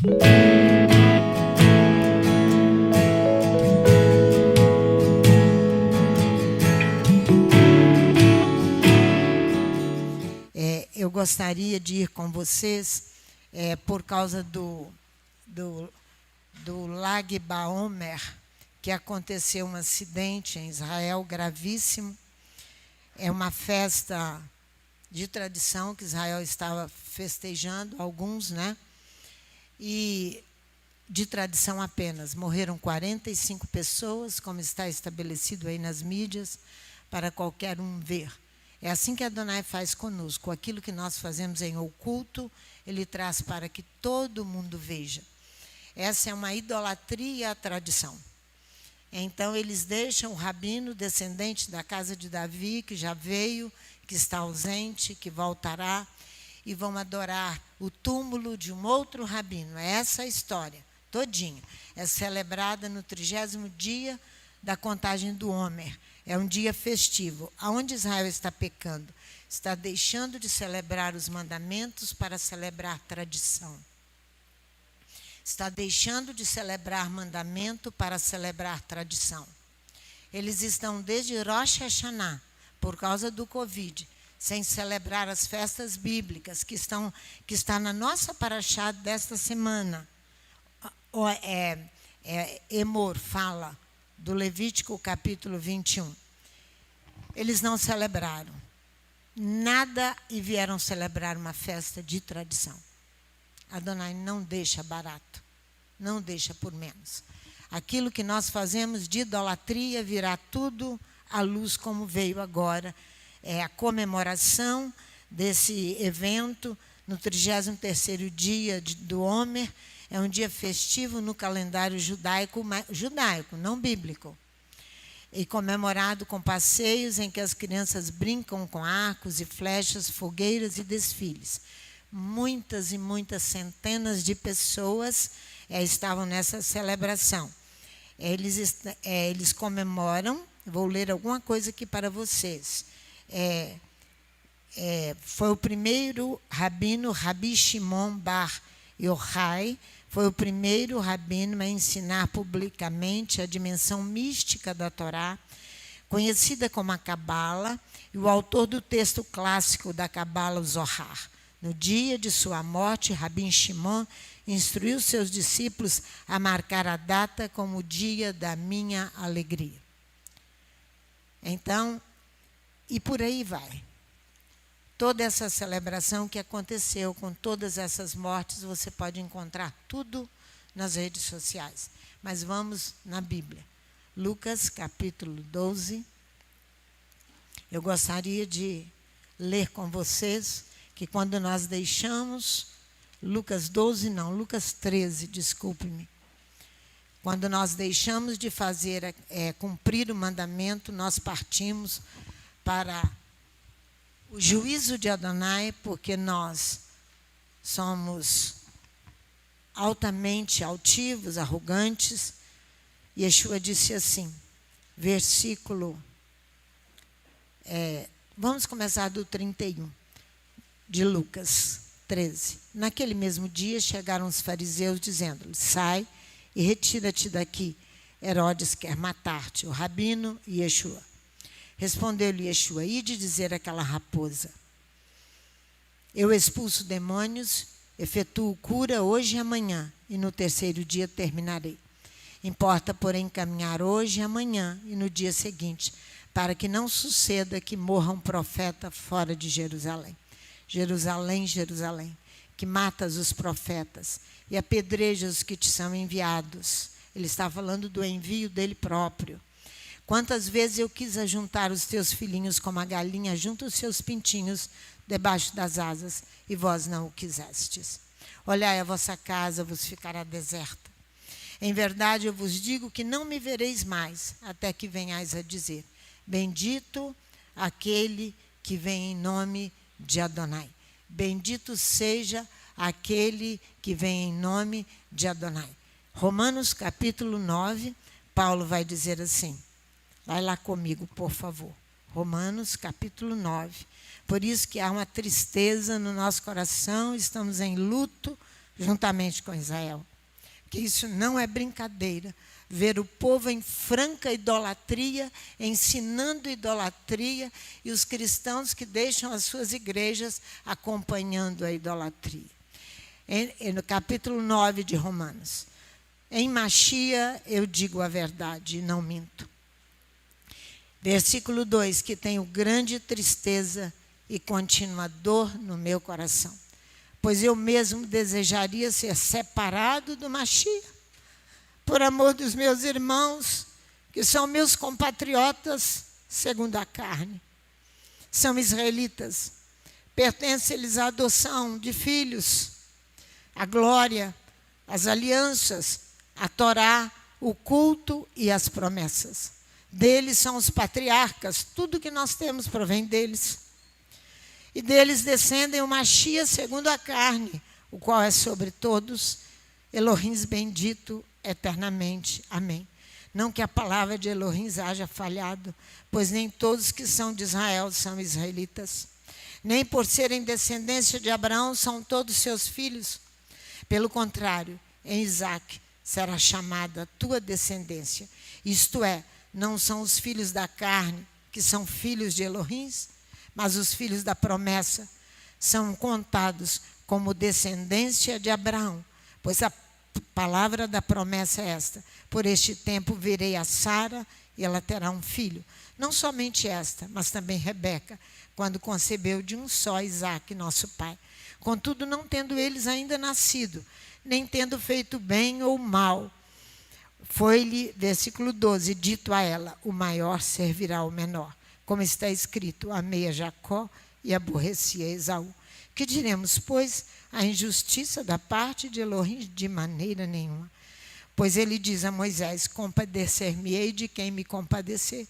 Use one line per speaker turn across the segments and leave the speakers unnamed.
Eu gostaria de ir com vocês por causa do Lag Baomer, que aconteceu um acidente em Israel gravíssimo. É uma festa de tradição que Israel estava festejando, alguns, né? E de tradição apenas. Morreram 45 pessoas, como está estabelecido aí nas mídias, para qualquer um ver. É assim que Adonai faz conosco. Aquilo que nós fazemos em oculto, Ele traz para que todo mundo veja. Essa é uma idolatria à tradição. Então, eles deixam o rabino, descendente da casa de Davi, que já veio, que está ausente, que voltará, e vão adorar o túmulo de um outro rabino. É essa a história, todinha. É celebrada no 30º dia da contagem do Homer. É um dia festivo. Aonde Israel está pecando? Está deixando de celebrar os mandamentos para celebrar tradição. Está deixando de celebrar mandamento para celebrar tradição. Eles estão desde Rosh Hashanah, por causa do Covid, sem celebrar as festas bíblicas que está na nossa paraxá desta semana. Emor fala do Levítico capítulo 21. Eles não celebraram nada e vieram celebrar uma festa de tradição. Adonai não deixa barato, não deixa por menos. Aquilo que nós fazemos de idolatria virá tudo à luz como veio agora. É a comemoração desse evento no 33º dia do Homer. É um dia festivo no calendário judaico, não bíblico. E comemorado com passeios em que as crianças brincam com arcos e flechas, fogueiras e desfiles. Muitas e muitas centenas de pessoas estavam nessa celebração. Eles comemoram, vou ler alguma coisa aqui para vocês. Foi o primeiro rabino, Rabi Shimon Bar Yochai, foi o primeiro rabino a ensinar publicamente a dimensão mística da Torá, conhecida como a Cabala, e o autor do texto clássico da Cabala, o Zohar. No dia de sua morte, Rabi Shimon instruiu seus discípulos a marcar a data como o dia da minha alegria. Então, e por aí vai. Toda essa celebração que aconteceu com todas essas mortes, você pode encontrar tudo nas redes sociais. Mas vamos na Bíblia. Lucas, capítulo 12. Eu gostaria de ler com vocês que quando nós deixamos, Lucas 13, desculpe-me. Quando nós deixamos de fazer, cumprir o mandamento, nós partimos para o juízo de Adonai, porque nós somos altamente altivos, arrogantes. Yeshua disse assim, versículo... vamos começar do 31, de Lucas 13. Naquele mesmo dia chegaram os fariseus dizendo-lhe, sai e retira-te daqui, Herodes quer matar-te, o rabino e Yeshua. Respondeu-lhe Yeshua, ide dizer àquela raposa, eu expulso demônios, efetuo cura hoje e amanhã, e no 3º dia terminarei. Importa, porém, caminhar hoje e amanhã, e no dia seguinte, para que não suceda que morra um profeta fora de Jerusalém. Jerusalém, Jerusalém, que matas os profetas e apedrejas os que te são enviados. Ele está falando do envio dele próprio. Quantas vezes eu quis ajuntar os teus filhinhos como a galinha junta os seus pintinhos debaixo das asas, e vós não o quisestes. Olhai, a vossa casa vos ficará deserta. Em verdade, eu vos digo que não me vereis mais, até que venhais a dizer, bendito aquele que vem em nome de Adonai. Bendito seja aquele que vem em nome de Adonai. Romanos capítulo 9, Paulo vai dizer assim, vai lá comigo, por favor. Romanos capítulo 9. Por isso que há uma tristeza no nosso coração, estamos em luto juntamente com Israel. Que isso não é brincadeira. Ver o povo em franca idolatria, ensinando idolatria, e os cristãos que deixam as suas igrejas acompanhando a idolatria. No capítulo 9 de Romanos. Em Machia eu digo a verdade e não minto. Versículo 2, que tenho grande tristeza e contínua dor no meu coração, pois eu mesmo desejaria ser separado do Machia, por amor dos meus irmãos, que são meus compatriotas segundo a carne. São israelitas, pertence-lhes a adoção de filhos, a glória, as alianças, a Torá, o culto e as promessas. Deles são os patriarcas, tudo que nós temos provém deles. E deles descendem o Machia segundo a carne, o qual é sobre todos, Elohim bendito eternamente. Amém. Não que a palavra de Elohim haja falhado, pois nem todos que são de Israel são israelitas. Nem por serem descendência de Abraão são todos seus filhos. Pelo contrário, em Isaque será chamada a tua descendência. Isto é, não são os filhos da carne que são filhos de Elohim, mas os filhos da promessa são contados como descendência de Abraão. Pois a palavra da promessa é esta: por este tempo verei a Sara e ela terá um filho. Não somente esta, mas também Rebeca, quando concebeu de um só Isaque, nosso pai. Contudo, não tendo eles ainda nascido, nem tendo feito bem ou mal, foi-lhe, versículo 12, dito a ela: o maior servirá ao menor. Como está escrito: amei a Jacó e aborreci a Esaú. Que diremos, pois? A injustiça da parte de Elohim? De maneira nenhuma. Pois ele diz a Moisés: compadecer-me-ei de quem me compadecer.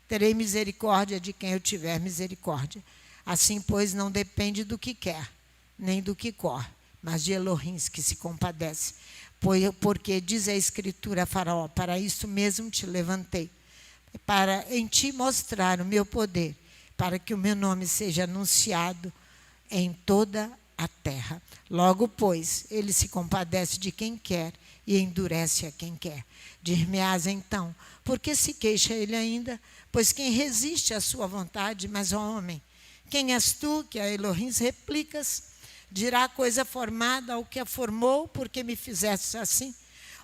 Terei misericórdia de quem eu tiver misericórdia. Assim, pois, não depende do que quer, nem do que corre, mas de Elohim que se compadece. Porque diz a Escritura a Faraó: para isso mesmo te levantei, para em ti mostrar o meu poder, para que o meu nome seja anunciado em toda a terra. Logo, pois, ele se compadece de quem quer e endurece a quem quer. Dir-me-ás então: por que se queixa ele ainda? Pois quem resiste à sua vontade? Mas, ó homem, quem és tu que a Elohim replicas? Dirá coisa formada ao que a formou, porque me fizeste assim?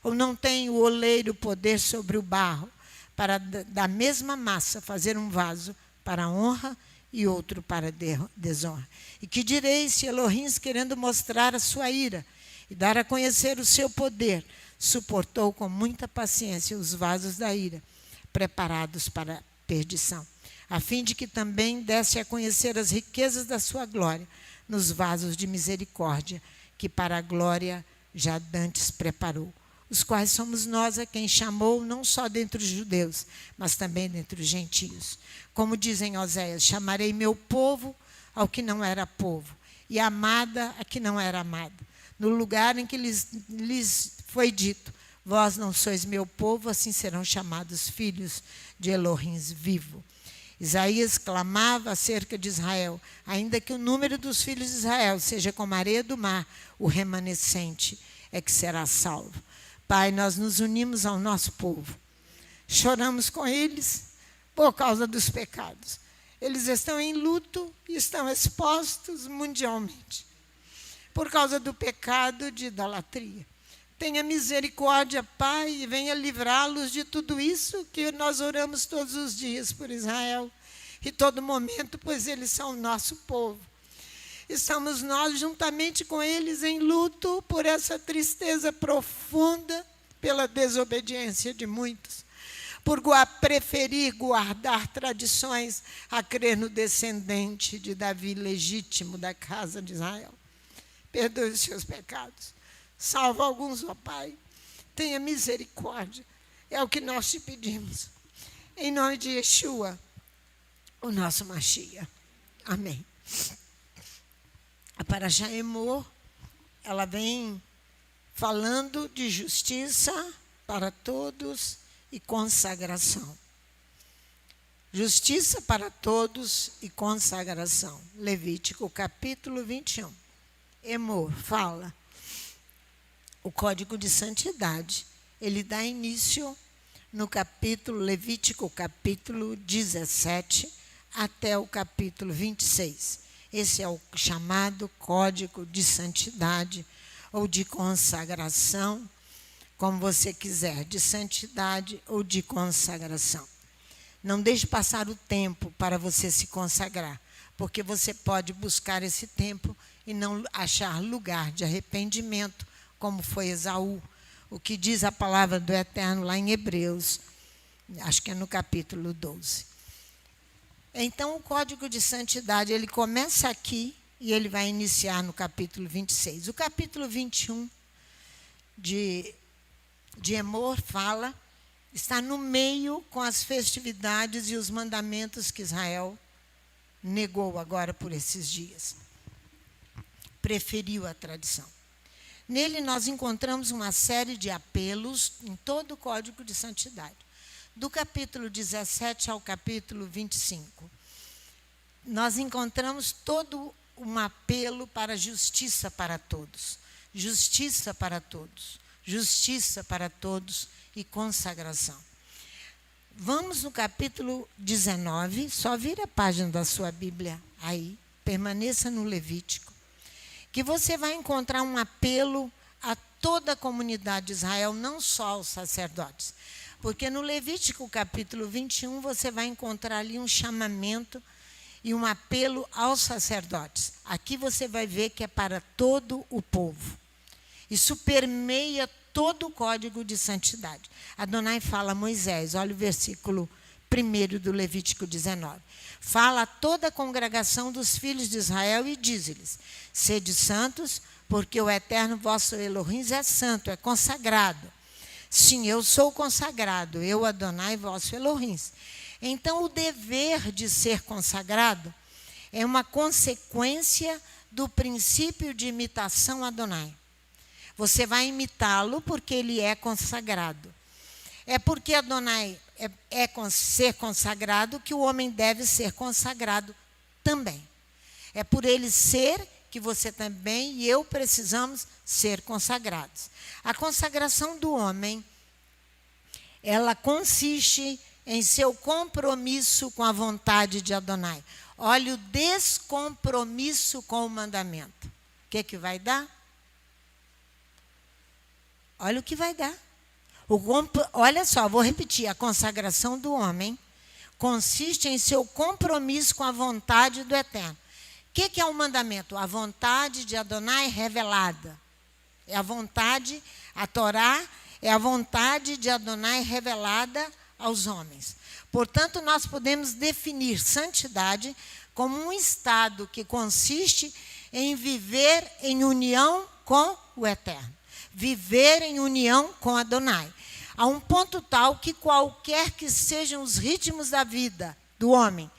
Ou não tem o oleiro poder sobre o barro, para da mesma massa fazer um vaso para honra e outro para desonra? E que direis se Elohim, querendo mostrar a sua ira e dar a conhecer o seu poder, suportou com muita paciência os vasos da ira, preparados para perdição, a fim de que também desse a conhecer as riquezas da sua glória nos vasos de misericórdia, que para a glória já dantes preparou, os quais somos nós a quem chamou, não só dentre os judeus, mas também dentre os gentios. Como dizem Oséias: chamarei meu povo ao que não era povo, e amada a que não era amada. No lugar em que lhes foi dito: vós não sois meu povo, assim serão chamados filhos de Elohim vivo. Isaías clamava acerca de Israel: ainda que o número dos filhos de Israel seja como a areia do mar, o remanescente é que será salvo. Pai, nós nos unimos ao nosso povo. Choramos com eles por causa dos pecados. Eles estão em luto e estão expostos mundialmente por causa do pecado de idolatria. Tenha misericórdia, Pai, e venha livrá-los de tudo isso que nós oramos todos os dias por Israel, e todo momento, pois eles são o nosso povo. Estamos nós, juntamente com eles, em luto por essa tristeza profunda, pela desobediência de muitos, por preferir guardar tradições a crer no descendente de Davi legítimo da casa de Israel. Perdoe os seus pecados. Salva alguns, ó Pai. Tenha misericórdia. É o que nós te pedimos. Em nome de Yeshua, o nosso Machia. Amém. A Parashá Emor, ela vem falando de justiça para todos e consagração. Justiça para todos e consagração. Levítico capítulo 21. Emor fala: O código de santidade, ele dá início no capítulo Levítico, capítulo 17, até o capítulo 26. Esse é o chamado código de santidade ou de consagração, como você quiser, de santidade ou de consagração. Não deixe passar o tempo para você se consagrar, porque você pode buscar esse tempo e não achar lugar de arrependimento, como foi Esaú. O que diz a palavra do Eterno lá em Hebreus, acho que é no capítulo 12. Então, o código de santidade, ele começa aqui e ele vai iniciar no capítulo 26. O capítulo 21 de Emor está no meio com as festividades e os mandamentos que Israel negou agora por esses dias. Preferiu a tradição. Nele nós encontramos uma série de apelos em todo o código de santidade. Do capítulo 17 ao capítulo 25. Nós encontramos todo um apelo para justiça para todos. Justiça para todos. Justiça para todos e consagração. Vamos no capítulo 19, só vira a página da sua Bíblia aí, permaneça no Levítico, que você vai encontrar um apelo a toda a comunidade de Israel, não só aos sacerdotes. Porque no Levítico capítulo 21, você vai encontrar ali um chamamento e um apelo aos sacerdotes. Aqui você vai ver que é para todo o povo. Isso permeia todo o código de santidade. Adonai fala a Moisés, olha o versículo 1 do Levítico 19. Fala a toda a congregação dos filhos de Israel e diz-lhes: sede santos, porque o Eterno vosso Elohim é santo, é consagrado. Sim, eu sou consagrado, eu, Adonai, vosso Elohim. Então, o dever de ser consagrado é uma consequência do princípio de imitação a Adonai. Você vai imitá-lo porque ele é consagrado. É porque Adonai ser consagrado que o homem deve ser consagrado também. É por ele ser que você também e eu precisamos ser consagrados. A consagração do homem, ela consiste em seu compromisso com a vontade de Adonai. Olha o descompromisso com o mandamento. O que vai dar? Olha o que vai dar. Olha só, vou repetir. A consagração do homem consiste em seu compromisso com a vontade do Eterno. O que é o mandamento? A vontade de Adonai revelada. É a vontade, a Torá é a vontade de Adonai revelada aos homens. Portanto, nós podemos definir santidade como um estado que consiste em viver em união com o Eterno. Viver em união com Adonai. A um ponto tal que qualquer que sejam os ritmos da vida do homem,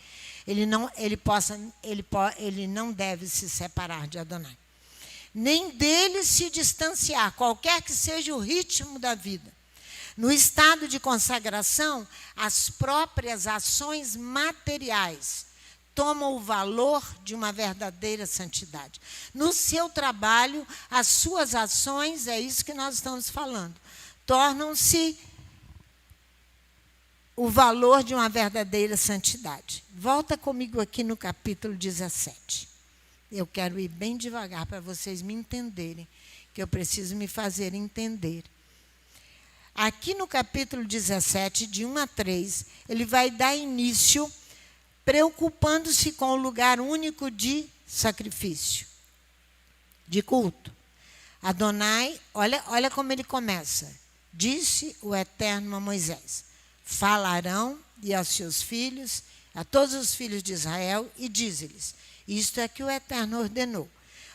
ele não deve se separar de Adonai. Nem dele se distanciar, qualquer que seja o ritmo da vida. No estado de consagração, as próprias ações materiais tomam o valor de uma verdadeira santidade. No seu trabalho, as suas ações, é isso que nós estamos falando, tornam-se o valor de uma verdadeira santidade. Volta comigo aqui no capítulo 17. Eu quero ir bem devagar para vocês me entenderem, que eu preciso me fazer entender. Aqui no capítulo 17, de 1 a 3, ele vai dar início preocupando-se com o lugar único de sacrifício, de culto. Adonai, olha como ele começa. Disse o Eterno a Moisés: falarão e aos seus filhos, a todos os filhos de Israel, e diz-lhes: isto é que o Eterno ordenou.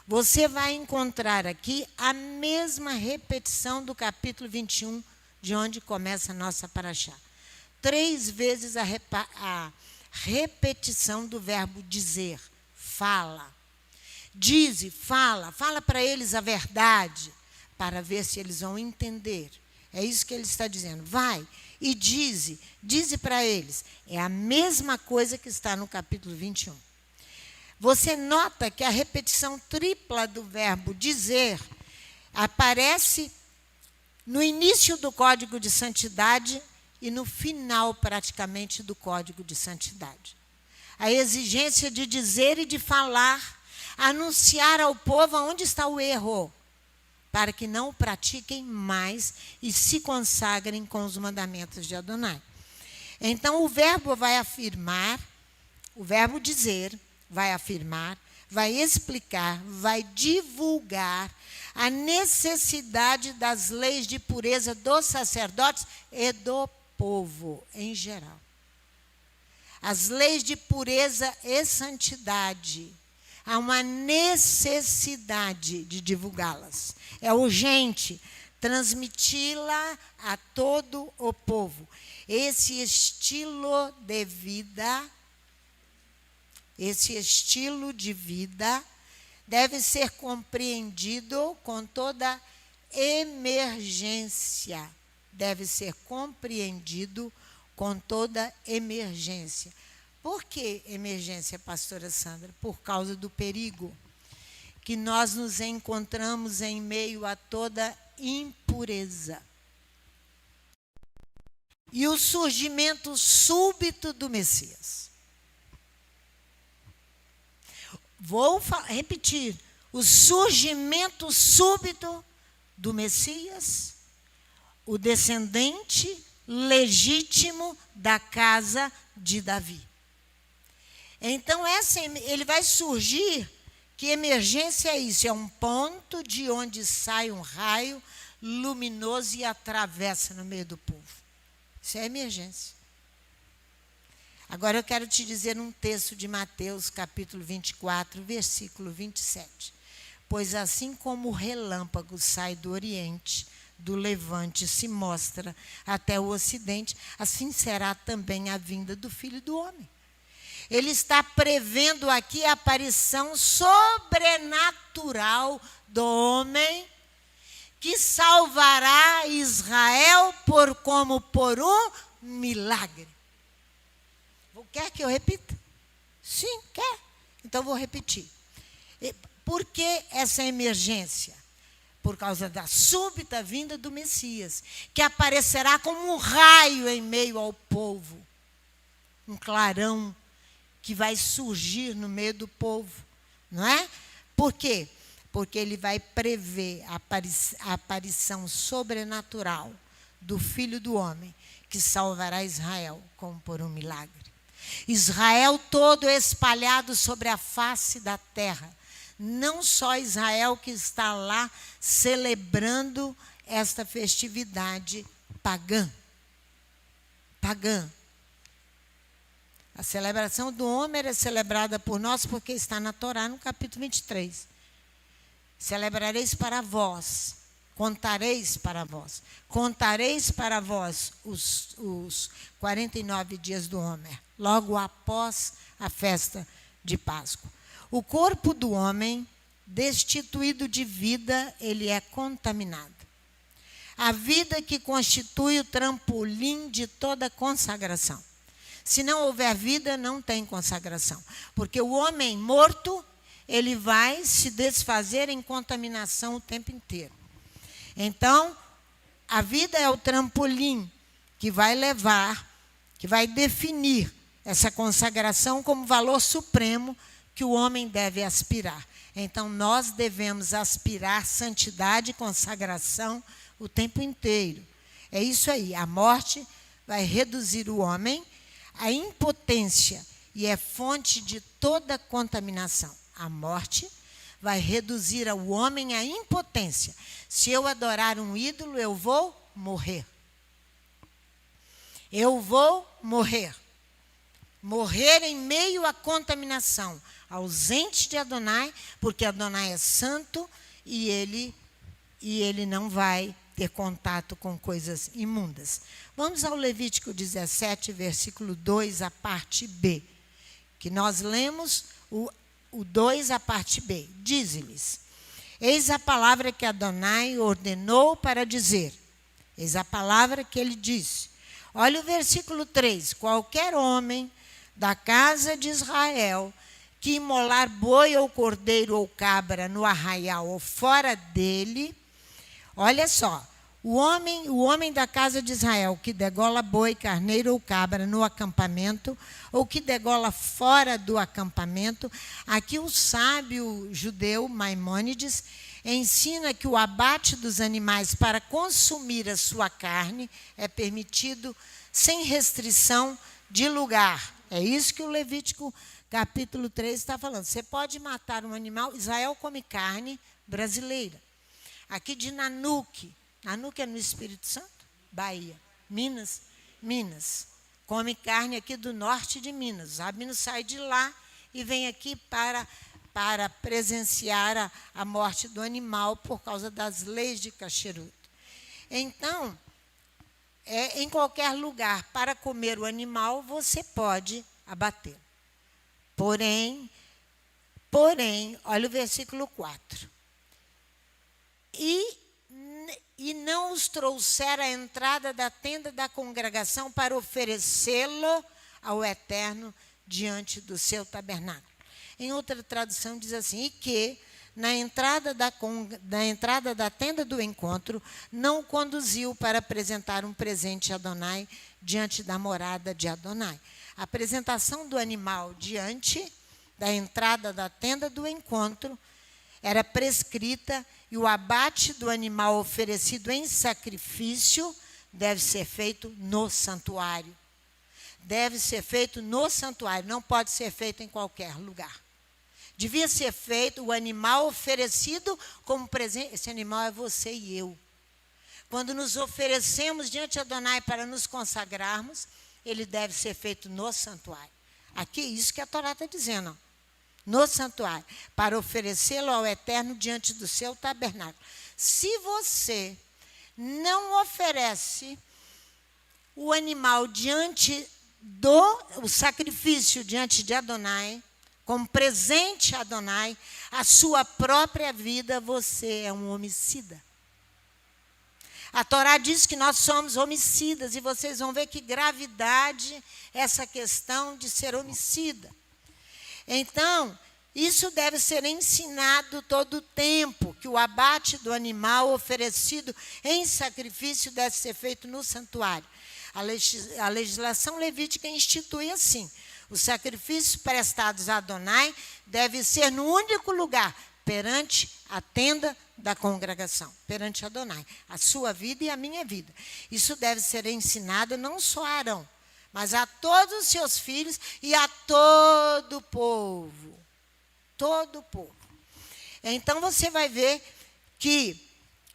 Você vai encontrar aqui a mesma repetição do capítulo 21, de onde começa a nossa paraxá. 3 vezes a repetição do verbo dizer, fala. Dize, fala para eles a verdade, para ver se eles vão entender. É isso que ele está dizendo. Vai e dize para eles. É a mesma coisa que está no capítulo 21. Você nota que a repetição tripla do verbo dizer aparece no início do código de santidade e no final, praticamente, do código de santidade. A exigência de dizer e de falar, anunciar ao povo onde está o erro, para que não o pratiquem mais e se consagrem com os mandamentos de Adonai. Então, o verbo vai afirmar, o verbo dizer vai afirmar, vai explicar, vai divulgar a necessidade das leis de pureza dos sacerdotes e do povo em geral. As leis de pureza e santidade. Há uma necessidade de divulgá-las. É urgente transmiti-la a todo o povo. Esse estilo de vida, esse estilo de vida deve ser compreendido com toda emergência. Deve ser compreendido com toda emergência. Por que emergência, pastora Sandra? Por causa do perigo que nós nos encontramos em meio a toda impureza. E o surgimento súbito do Messias. Vou repetir. O surgimento súbito do Messias, o descendente legítimo da casa de Davi. Então, ele vai surgir. Que emergência é isso? É um ponto de onde sai um raio luminoso e atravessa no meio do povo. Isso é emergência. Agora eu quero te dizer um texto de Mateus, capítulo 24, versículo 27. Pois assim como o relâmpago sai do Oriente, do Levante se mostra até o Ocidente, assim será também a vinda do Filho do Homem. Ele está prevendo aqui a aparição sobrenatural do homem que salvará Israel como por um milagre. Quer que eu repita? Sim, quer. Então vou repetir. Por que essa emergência? Por causa da súbita vinda do Messias, que aparecerá como um raio em meio ao povo, um clarão que vai surgir no meio do povo, não é? Por quê? Porque ele vai prever a aparição sobrenatural do Filho do Homem, que salvará Israel como por um milagre. Israel todo espalhado sobre a face da terra. Não só Israel que está lá celebrando esta festividade pagã. Pagã. A celebração do Homer é celebrada por nós porque está na Torá, no capítulo 23. Celebrareis para vós, contareis para vós. Contareis para vós os 49 dias do Homer, logo após a festa de Páscoa. O corpo do homem, destituído de vida, ele é contaminado. A vida que constitui o trampolim de toda consagração. Se não houver vida, não tem consagração. Porque o homem morto, ele vai se desfazer em contaminação o tempo inteiro. Então, a vida é o trampolim que vai levar, que vai definir essa consagração como valor supremo que o homem deve aspirar. Então, nós devemos aspirar santidade e consagração o tempo inteiro. É isso aí. A morte vai reduzir o homem à impotência e é fonte de toda contaminação. A morte vai reduzir o homem à impotência. Se eu adorar um ídolo, eu vou morrer. Eu vou morrer. Morrer em meio à contaminação, ausente de Adonai, porque Adonai é santo e ele não vai ter contato com coisas imundas. Vamos ao Levítico 17, versículo 2, a parte B, que nós lemos o 2, a parte B. Diz-lhes: eis a palavra que Adonai ordenou para dizer. Eis a palavra que ele disse. Olha o versículo 3. Qualquer homem da casa de Israel que imolar boi ou cordeiro ou cabra no arraial ou fora dele, olha só, O homem da casa de Israel, que degola boi, carneiro ou cabra no acampamento, ou que degola fora do acampamento, aqui o sábio judeu Maimônides ensina que o abate dos animais para consumir a sua carne é permitido sem restrição de lugar. É isso que o Levítico capítulo 3 está falando. Você pode matar um animal. Israel come carne brasileira. Aqui de Nanuque. Nanuque é no Espírito Santo? Bahia. Minas. Come carne aqui do norte de Minas. Os rabinos saem de lá e vêm aqui para presenciar a morte do animal por causa das leis de Cacheruto. Então, em qualquer lugar, para comer o animal, você pode abater. Porém, olha o versículo 4. E não os trouxer à entrada da tenda da congregação para oferecê-lo ao Eterno diante do seu tabernáculo. Em outra tradução diz assim, e que na entrada da tenda do encontro não o conduziu para apresentar um presente a Adonai diante da morada de Adonai. A apresentação do animal diante da entrada da tenda do encontro era prescrita e o abate do animal oferecido em sacrifício deve ser feito no santuário. Deve ser feito no santuário, não pode ser feito em qualquer lugar. Devia ser feito o animal oferecido como presente. Esse animal é você e eu. Quando nos oferecemos diante de Adonai para nos consagrarmos, ele deve ser feito no santuário. Aqui é isso que a Torá está dizendo. Ó. No santuário, para oferecê-lo ao Eterno diante do seu tabernáculo. Se você não oferece o animal o sacrifício diante de Adonai, como presente a Adonai, a sua própria vida, você é um homicida. A Torá diz que nós somos homicidas, e vocês vão ver que gravidade é essa questão de ser homicida. Então, isso deve ser ensinado todo o tempo, que o abate do animal oferecido em sacrifício deve ser feito no santuário. A legislação levítica institui assim: os sacrifícios prestados a Adonai devem ser no único lugar, perante a tenda da congregação, perante Adonai, a sua vida e a minha vida. Isso deve ser ensinado não só a Arão, mas a todos os seus filhos e a todo o povo. Todo o povo. Então você vai ver que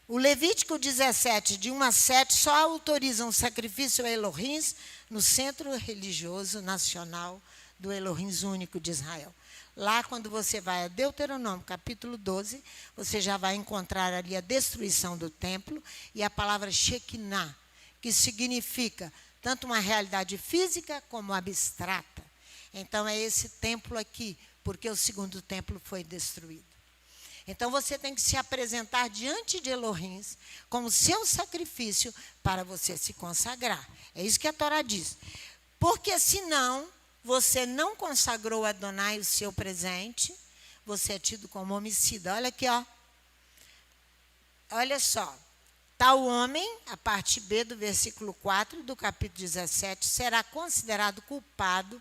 o Levítico 17, de 1 a 7, só autoriza um sacrifício a Elohim no centro religioso nacional do Elohim único de Israel. Lá, quando você vai a Deuteronômio, capítulo 12, você já vai encontrar ali a destruição do templo e a palavra Shekinah, que significa tanto uma realidade física como abstrata. Então, é esse templo aqui, porque o segundo templo foi destruído. Então, você tem que se apresentar diante de Elohim como seu sacrifício para você se consagrar. É isso que a Torá diz. Porque, senão, você não consagrou a Adonai o seu presente, você é tido como homicida. Olha aqui, ó. Olha só. Tal homem, a parte B do versículo 4 do capítulo 17, será considerado culpado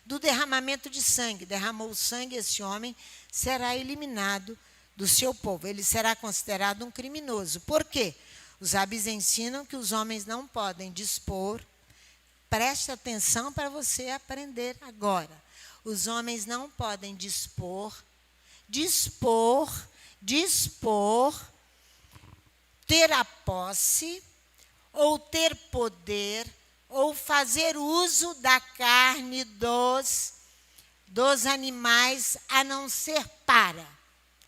do derramamento de sangue. Derramou sangue, esse homem será eliminado do seu povo. Ele será considerado um criminoso. Por quê? Os rabis ensinam que os homens não podem dispor. Preste atenção para você aprender agora. Os homens não podem dispor, ter a posse, ou ter poder, ou fazer uso da carne dos animais, a não ser para.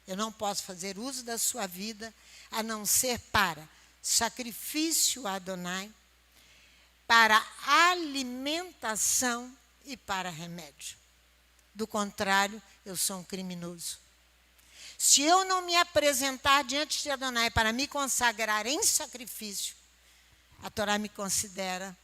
Eu não posso fazer uso da sua vida, a não ser para sacrifício a Adonai, para alimentação e para remédio. Do contrário, eu sou um criminoso. Se eu não me apresentar diante de Adonai para me consagrar em sacrifício, a Torá me considera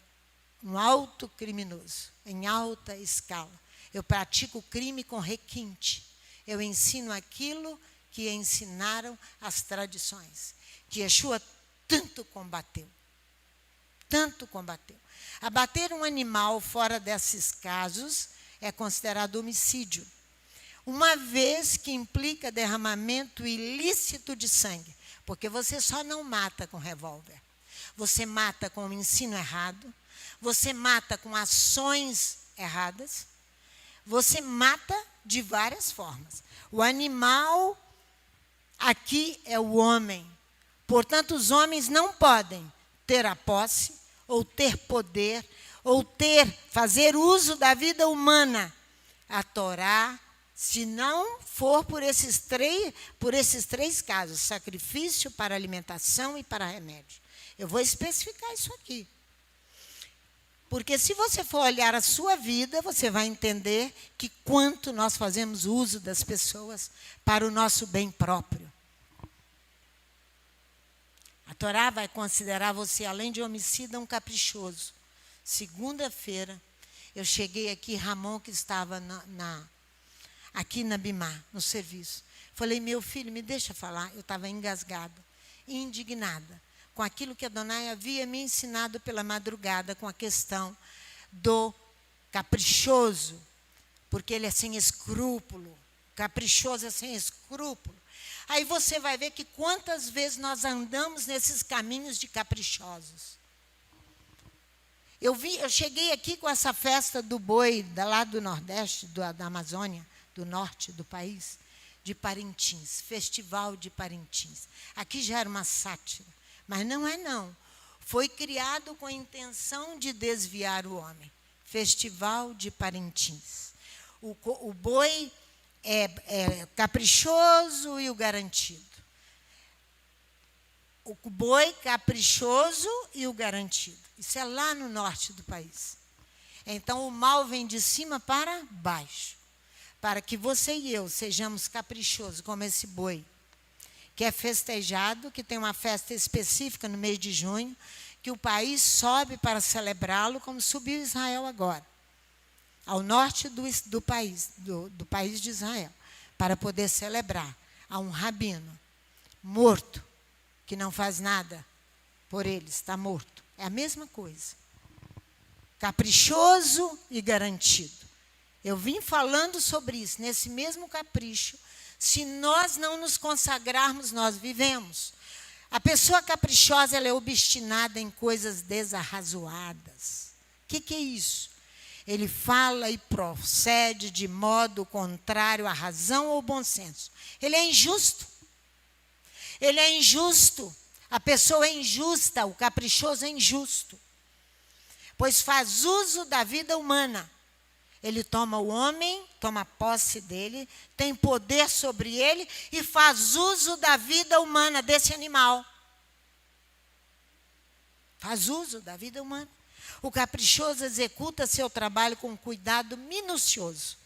um alto criminoso, em alta escala. Eu pratico crime com requinte. Eu ensino aquilo que ensinaram as tradições. Que Yeshua tanto combateu. Tanto combateu. Abater um animal fora desses casos é considerado homicídio, uma vez que implica derramamento ilícito de sangue, porque você só não mata com revólver. Você mata com o ensino errado, você mata com ações erradas, você mata de várias formas. O animal aqui é o homem. Portanto, os homens não podem ter a posse, ou ter poder, ou fazer uso da vida humana. A Torá, se não for por esses três casos, sacrifício para alimentação e para remédio. Eu vou especificar isso aqui. Porque se você for olhar a sua vida, você vai entender que quanto nós fazemos uso das pessoas para o nosso bem próprio. A Torá vai considerar você, além de homicida, um caprichoso. Segunda-feira, eu cheguei aqui, Ramon, que estava aqui na Bimar, no serviço. Falei, meu filho, me deixa falar. Eu estava engasgada, indignada, com aquilo que a Adonai havia me ensinado pela madrugada, com a questão do caprichoso, porque ele é sem escrúpulo. Caprichoso é sem escrúpulo. Aí você vai ver que quantas vezes nós andamos nesses caminhos de caprichosos. Eu cheguei aqui com essa festa do boi, lá do Nordeste, da Amazônia, do norte do país, de Parintins, Festival de Parintins. Aqui já era uma sátira, mas não é não. Foi criado com a intenção de desviar o homem. Festival de Parintins. O boi é caprichoso e o garantido. O boi caprichoso e o garantido. Isso é lá no norte do país. Então, o mal vem de cima para baixo. Para que você e eu sejamos caprichosos, como esse boi, que é festejado, que tem uma festa específica no mês de junho, que o país sobe para celebrá-lo, como subiu Israel agora, ao norte do país de Israel, para poder celebrar a um rabino morto, que não faz nada por eles, está morto. É a mesma coisa. Caprichoso e garantido. Eu vim falando sobre isso, nesse mesmo capricho. Se nós não nos consagrarmos, nós vivemos. A pessoa caprichosa, ela é obstinada em coisas desarrazoadas. O que é isso? Ele fala e procede de modo contrário à razão ou ao bom senso. Ele é injusto. Ele é injusto. A pessoa é injusta, o caprichoso é injusto. Pois faz uso da vida humana. Ele toma o homem, toma posse dele, tem poder sobre ele e faz uso da vida humana desse animal. Faz uso da vida humana. O caprichoso executa seu trabalho com cuidado minucioso.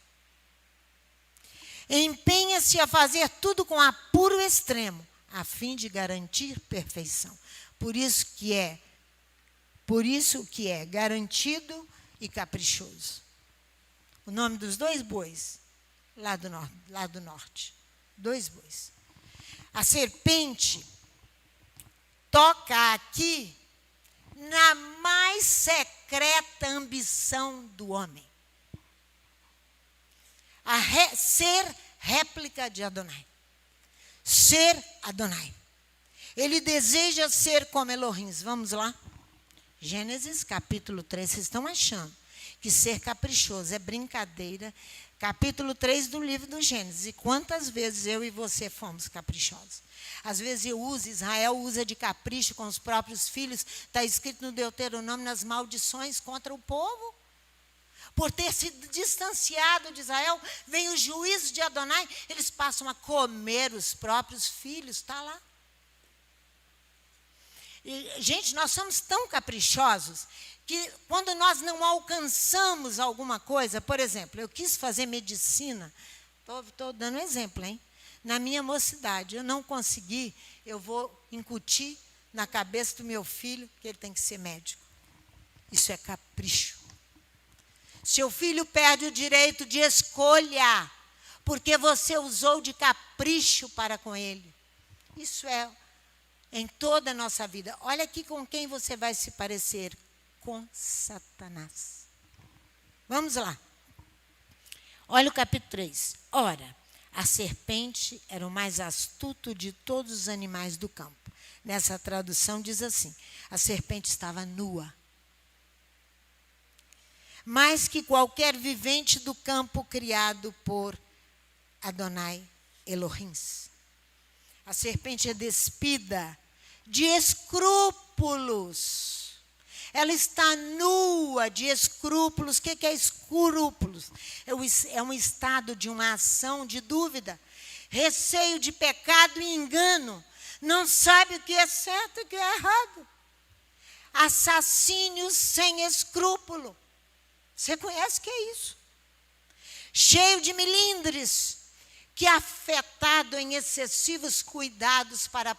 Empenha-se a fazer tudo com apuro extremo, a fim de garantir perfeição. Por isso que é garantido e caprichoso. O nome dos dois bois, lá do norte. 2 bois. A serpente toca aqui na mais secreta ambição do homem. Ser réplica de Adonai. Ser Adonai. Ele deseja ser como Elohim. Vamos lá? Gênesis capítulo 3. Vocês estão achando que ser caprichoso é brincadeira? Capítulo 3 do livro do Gênesis. E quantas vezes eu e você fomos caprichosos? Às vezes Israel usa de capricho com os próprios filhos. Está escrito no Deuteronômio, nas maldições contra o povo. Por ter se distanciado de Israel, vem o juízo de Adonai, eles passam a comer os próprios filhos, está lá. E, gente, nós somos tão caprichosos que quando nós não alcançamos alguma coisa, por exemplo, eu quis fazer medicina, estou dando um exemplo, hein? Na minha mocidade, eu não consegui, eu vou incutir na cabeça do meu filho que ele tem que ser médico. Isso é capricho. Seu filho perde o direito de escolha, porque você usou de capricho para com ele. Isso em toda a nossa vida. Olha aqui com quem você vai se parecer. Com Satanás. Vamos lá. Olha o capítulo 3. Ora, a serpente era o mais astuto de todos os animais do campo. Nessa tradução diz assim: a serpente estava nua. Mais que qualquer vivente do campo criado por Adonai Elohim. A serpente é despida de escrúpulos. Ela está nua de escrúpulos. O que é escrúpulos? É um estado de uma ação de dúvida, receio de pecado e engano. Não sabe o que é certo e o que é errado. Assassínio sem escrúpulo. Você conhece o que é isso? Cheio de melindres, que afetado em excessivos cuidados para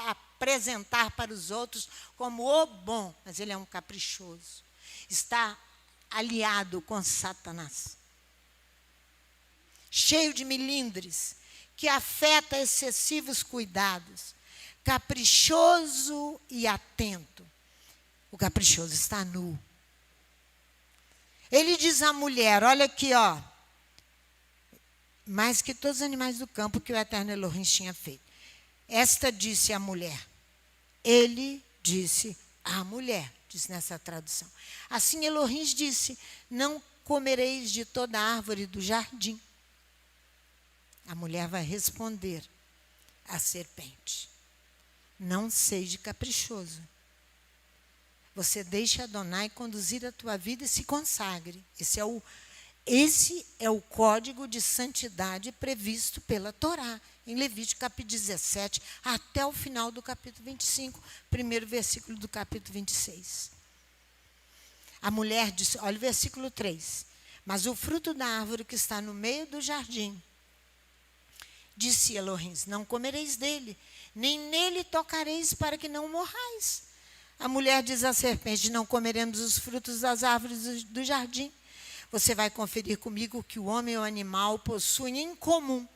apresentar para os outros como o bom, mas ele é um caprichoso. Está aliado com Satanás. Cheio de melindres, que afeta excessivos cuidados, caprichoso e atento. O caprichoso está nu. Ele diz à mulher, olha aqui, ó, mais que todos os animais do campo que o eterno Elohim tinha feito. Esta disse à mulher. Ele disse à mulher, diz nessa tradução. Assim Elohim disse, não comereis de toda árvore do jardim. A mulher vai responder à serpente. Não seja caprichoso. Você deixa Adonai conduzir a tua vida e se consagre. Esse é o código de santidade previsto pela Torá, em Levítico capítulo 17, até o final do capítulo 25, primeiro versículo do capítulo 26. A mulher disse, olha o versículo 3. Mas o fruto da árvore que está no meio do jardim, disse Elohim, não comereis dele, nem nele tocareis para que não morrais. A mulher diz à serpente, não comeremos os frutos das árvores do jardim. Você vai conferir comigo o que o homem e o animal possuem em comum.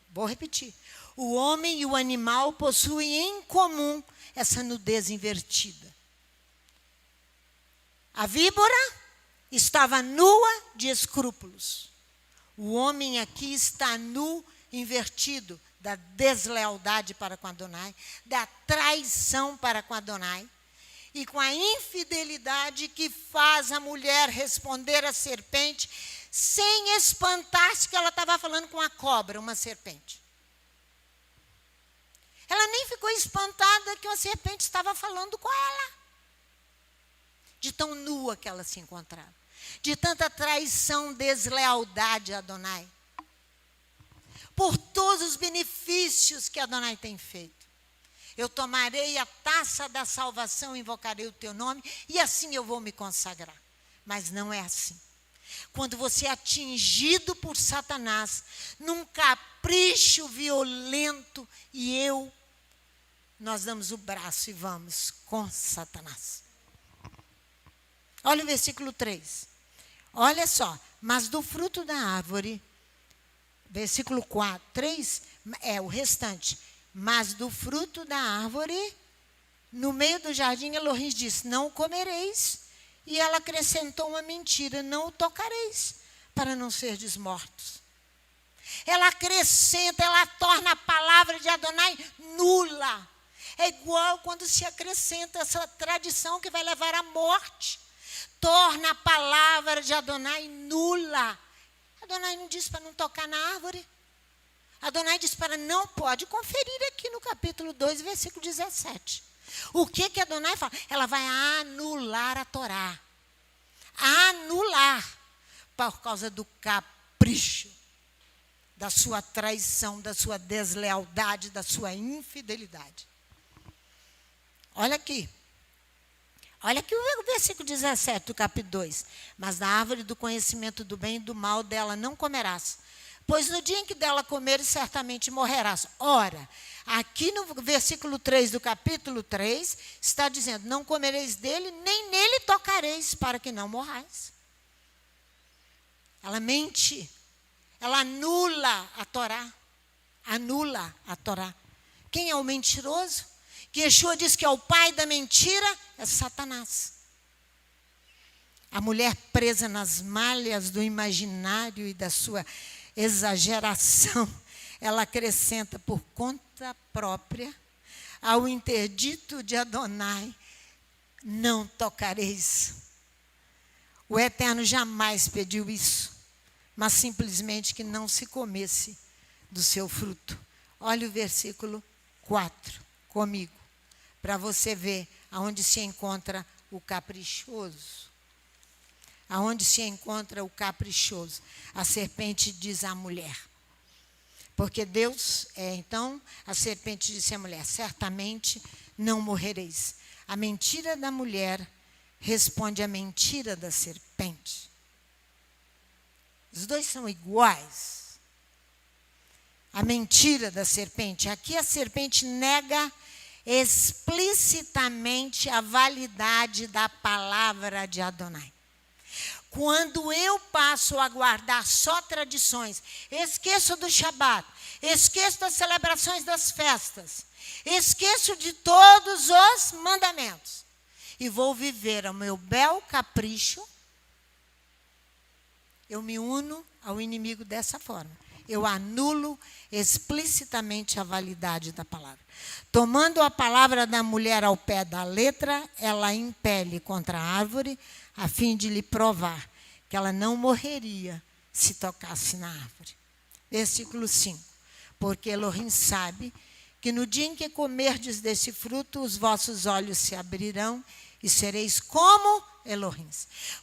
Vou repetir. O homem e o animal possuem em comum essa nudez invertida. A víbora estava nua de escrúpulos. O homem aqui está nu, invertido, da deslealdade para com Adonai, da traição para com Adonai. E com a infidelidade que faz a mulher responder à serpente, sem espantar-se que ela estava falando com a cobra, uma serpente. Ela nem ficou espantada que a serpente estava falando com ela. De tão nua que ela se encontrava. De tanta traição, deslealdade a Adonai. Por todos os benefícios que Adonai tem feito. Eu tomarei a taça da salvação, invocarei o teu nome, e assim eu vou me consagrar. Mas não é assim. Quando você é atingido por Satanás, num capricho violento, nós damos o braço e vamos com Satanás. Olha o versículo 3. Olha só, mas do fruto da árvore, versículo 4, 3, é o restante. Mas do fruto da árvore, no meio do jardim, Elohim disse, não o comereis. E ela acrescentou uma mentira, não o tocareis, para não serdes mortos. Ela acrescenta, ela torna a palavra de Adonai nula. É igual quando se acrescenta essa tradição que vai levar à morte. Torna a palavra de Adonai nula. Adonai não disse para não tocar na árvore. Adonai diz para não pode conferir aqui no capítulo 2, versículo 17. O que Adonai fala? Ela vai anular a Torá. Anular. Por causa do capricho, da sua traição, da sua deslealdade, da sua infidelidade. Olha aqui. Olha aqui o versículo 17 do capítulo 2. Mas da árvore do conhecimento do bem e do mal dela não comerás. Pois no dia em que dela comeres, certamente morrerás. Ora, aqui no versículo 3 do capítulo 3, está dizendo, não comereis dele, nem nele tocareis, para que não morrais. Ela mente. Ela anula a Torá. Anula a Torá. Quem é o mentiroso? que Yeshua diz que é o pai da mentira, é Satanás. A mulher presa nas malhas do imaginário e da sua exageração, ela acrescenta por conta própria ao interdito de Adonai: não tocareis. O Eterno jamais pediu isso, mas simplesmente que não se comesse do seu fruto. Olha o versículo 4 comigo, para você ver aonde se encontra o caprichoso. Aonde se encontra o caprichoso. A serpente diz à mulher. Porque Deus, então, a serpente disse à mulher: certamente não morrereis. A mentira da mulher responde à mentira da serpente. Os dois são iguais. A mentira da serpente. Aqui a serpente nega explicitamente a validade da palavra de Adonai. Quando eu passo a guardar só tradições, esqueço do Shabat, esqueço das celebrações das festas, esqueço de todos os mandamentos e vou viver o meu bel capricho, eu me uno ao inimigo dessa forma. Eu anulo explicitamente a validade da palavra. Tomando a palavra da mulher ao pé da letra, ela impele contra a árvore, a fim de lhe provar que ela não morreria se tocasse na árvore. Versículo 5. Porque Elohim sabe que no dia em que comerdes desse fruto, os vossos olhos se abrirão e sereis como Elohim.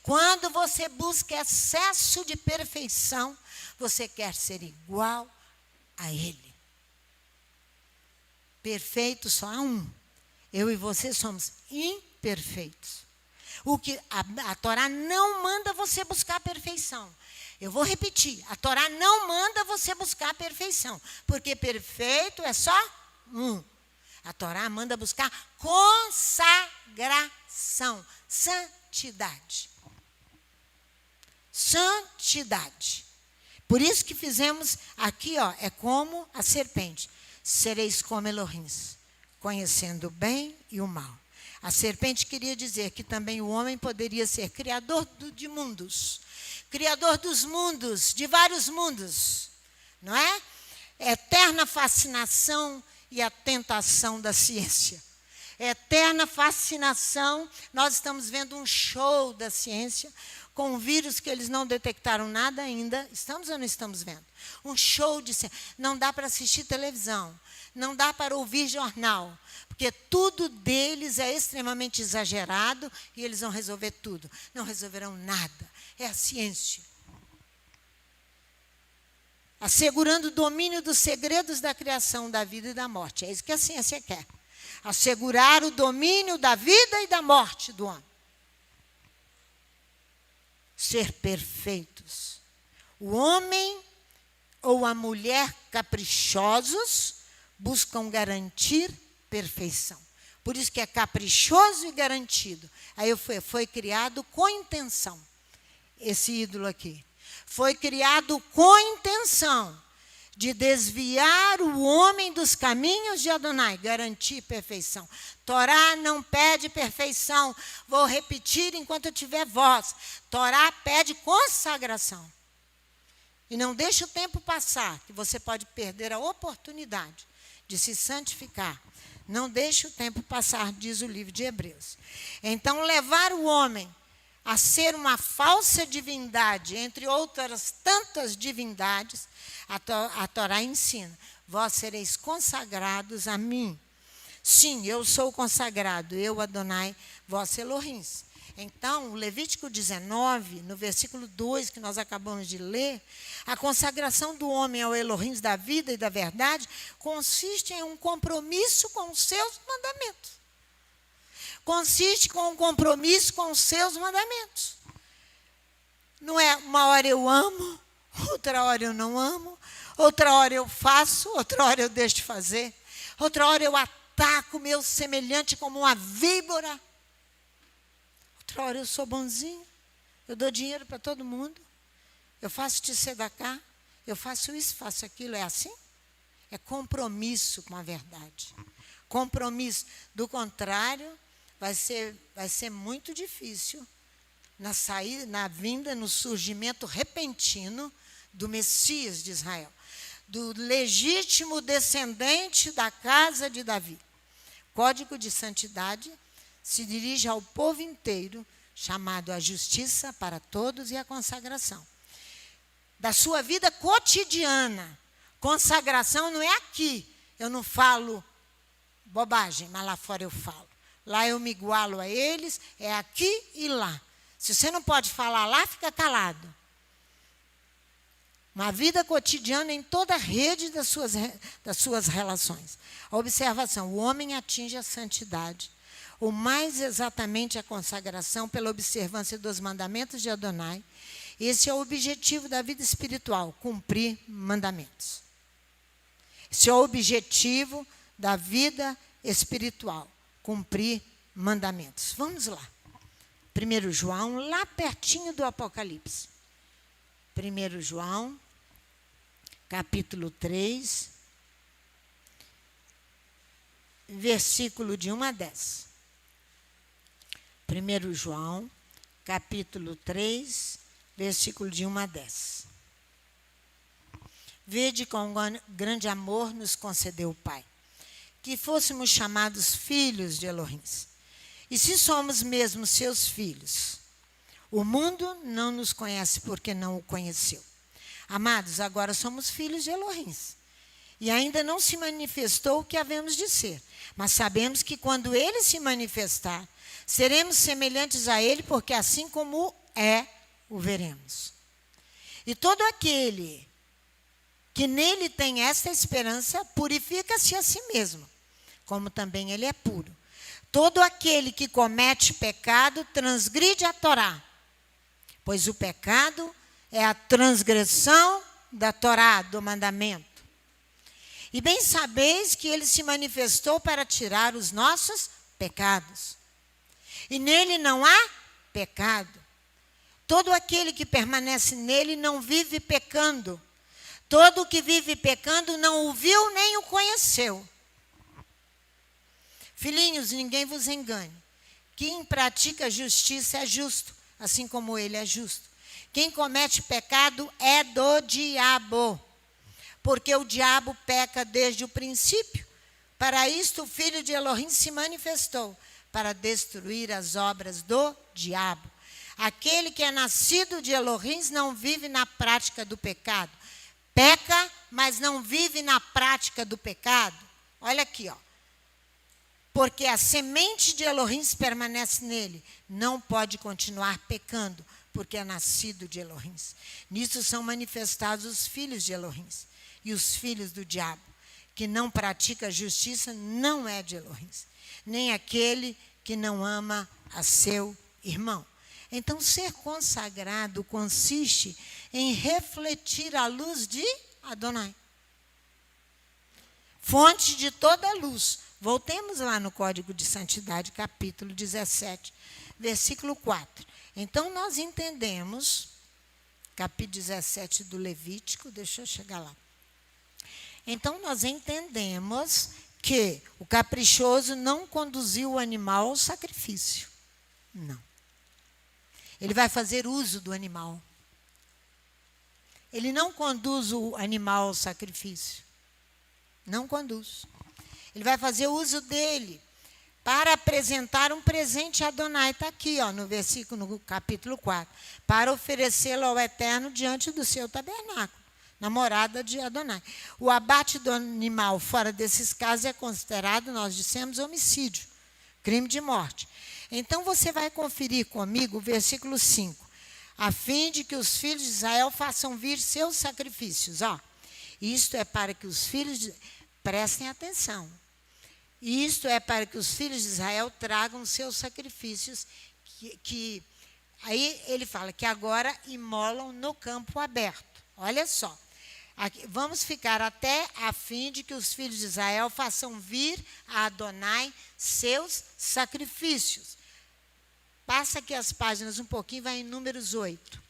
Quando você busca excesso de perfeição, você quer ser igual a Ele. Perfeito só há um. Eu e você somos imperfeitos. O que a Torá não manda você buscar a perfeição. Eu vou repetir, a Torá não manda você buscar a perfeição, porque perfeito é só um. A Torá manda buscar consagração, santidade. Santidade. Por isso que fizemos aqui, é como a serpente. Sereis como Elohim, conhecendo o bem e o mal. A serpente queria dizer que também o homem poderia ser criador de mundos. Criador dos mundos, de vários mundos. Não é? Eterna fascinação e a tentação da ciência. Eterna fascinação. Nós estamos vendo um show da ciência com um vírus que eles não detectaram nada ainda. Estamos ou não estamos vendo? Um show de ciência. Não dá para assistir televisão. Não dá para ouvir jornal. Porque tudo deles é extremamente exagerado e eles vão resolver tudo. Não resolverão nada. É a ciência. Assegurando o domínio dos segredos da criação, da vida e da morte. É isso que a ciência quer. Assegurar o domínio da vida e da morte do homem. Ser perfeitos. O homem ou a mulher caprichosos buscam garantir perfeição. Por isso que é caprichoso e garantido. Aí foi criado com intenção. Esse ídolo aqui. Foi criado com intenção de desviar o homem dos caminhos de Adonai, garantir perfeição. Torá não pede perfeição. Vou repetir enquanto eu tiver voz. Torá pede consagração. E não deixe o tempo passar, que você pode perder a oportunidade de se santificar. Não deixe o tempo passar, diz o livro de Hebreus. Então, levar o homem a ser uma falsa divindade, entre outras tantas divindades, a Torá ensina: vós sereis consagrados a mim. Sim, eu sou consagrado, eu, Adonai, vós Elohim. Então, o Levítico 19, no versículo 2, que nós acabamos de ler, a consagração do homem ao Elohim da vida e da verdade consiste em um compromisso com os seus mandamentos. Consiste com um compromisso com os seus mandamentos. Não é uma hora eu amo, outra hora eu não amo, outra hora eu faço, outra hora eu deixo de fazer, outra hora eu ataco o meu semelhante como uma víbora. Outra hora eu sou bonzinho, eu dou dinheiro para todo mundo, eu faço tzedakah, eu faço isso, faço aquilo. É assim? É compromisso com a verdade. compromisso. Do contrário, vai ser muito difícil na vinda, no surgimento repentino do Messias de Israel, do legítimo descendente da casa de Davi. Código de santidade se dirige ao povo inteiro, chamado à justiça para todos e à consagração. Da sua vida cotidiana. Consagração não é aqui. Eu não falo bobagem, mas lá fora eu falo. Lá eu me igualo a eles, é aqui e lá. Se você não pode falar lá, fica calado. Uma vida cotidiana em toda a rede das suas relações. A observação, o homem atinge a santidade, o mais exatamente a consagração pela observância dos mandamentos de Adonai. Esse é o objetivo da vida espiritual, cumprir mandamentos. Esse é o objetivo da vida espiritual, cumprir mandamentos. Vamos lá. 1 João, lá pertinho do Apocalipse. 1 João, capítulo 3, versículo de 1 a 10. 1 João, capítulo 3, versículo de 1 a 10. Vede com grande amor nos concedeu o Pai, que fôssemos chamados filhos de Elohim. E se somos mesmo seus filhos, o mundo não nos conhece porque não o conheceu. Amados, agora somos filhos de Elohim. E ainda não se manifestou o que havemos de ser. Mas sabemos que quando ele se manifestar, seremos semelhantes a ele, porque assim como é, o veremos. E todo aquele que nele tem esta esperança, purifica-se a si mesmo, como também ele é puro. Todo aquele que comete pecado, transgride a Torá, pois o pecado é a transgressão da Torá, do mandamento. E bem sabeis que ele se manifestou para tirar os nossos pecados. E nele não há pecado. Todo aquele que permanece nele não vive pecando. Todo o que vive pecando não o viu nem o conheceu. Filhinhos, ninguém vos engane. Quem pratica justiça é justo, assim como ele é justo. Quem comete pecado é do diabo, porque o diabo peca desde o princípio. Para isto o Filho de Elohim se manifestou, para destruir as obras do diabo. Aquele que é nascido de Elohim não vive na prática do pecado. Peca, mas não vive na prática do pecado. Olha aqui, ó. Porque a semente de Elohim permanece nele. Não pode continuar pecando, porque é nascido de Elohim. Nisso são manifestados os filhos de Elohim. E os filhos do diabo, que não pratica justiça, não é de Elohim. Nem aquele que não ama a seu irmão. Então, ser consagrado consiste em refletir a luz de Adonai. Fonte de toda a luz. Voltemos lá no Código de Santidade, capítulo 17, versículo 4. Então, nós entendemos, capítulo 17 do Levítico, deixa eu chegar lá. Então, nós entendemos que o caprichoso não conduziu o animal ao sacrifício. Não. Ele vai fazer uso do animal. Ele não conduz o animal ao sacrifício. Não conduz. Ele vai fazer uso dele para apresentar um presente a Adonai. Está aqui, ó, no versículo, no capítulo 4. Para oferecê-lo ao Eterno diante do seu tabernáculo, na morada de Adonai. O abate do animal fora desses casos é considerado, nós dissemos, homicídio, crime de morte. Então, você vai conferir comigo o versículo 5. A fim de que os filhos de Israel façam vir seus sacrifícios. Ó, isto é para que os filhos de... Prestem atenção. Isto é para que os filhos de Israel tragam seus sacrifícios, aí ele fala que agora imolam no campo aberto. Olha só. Aqui, vamos ficar até a fim de que os filhos de Israel façam vir a Adonai seus sacrifícios. Passa aqui as páginas um pouquinho, vai em Números 8.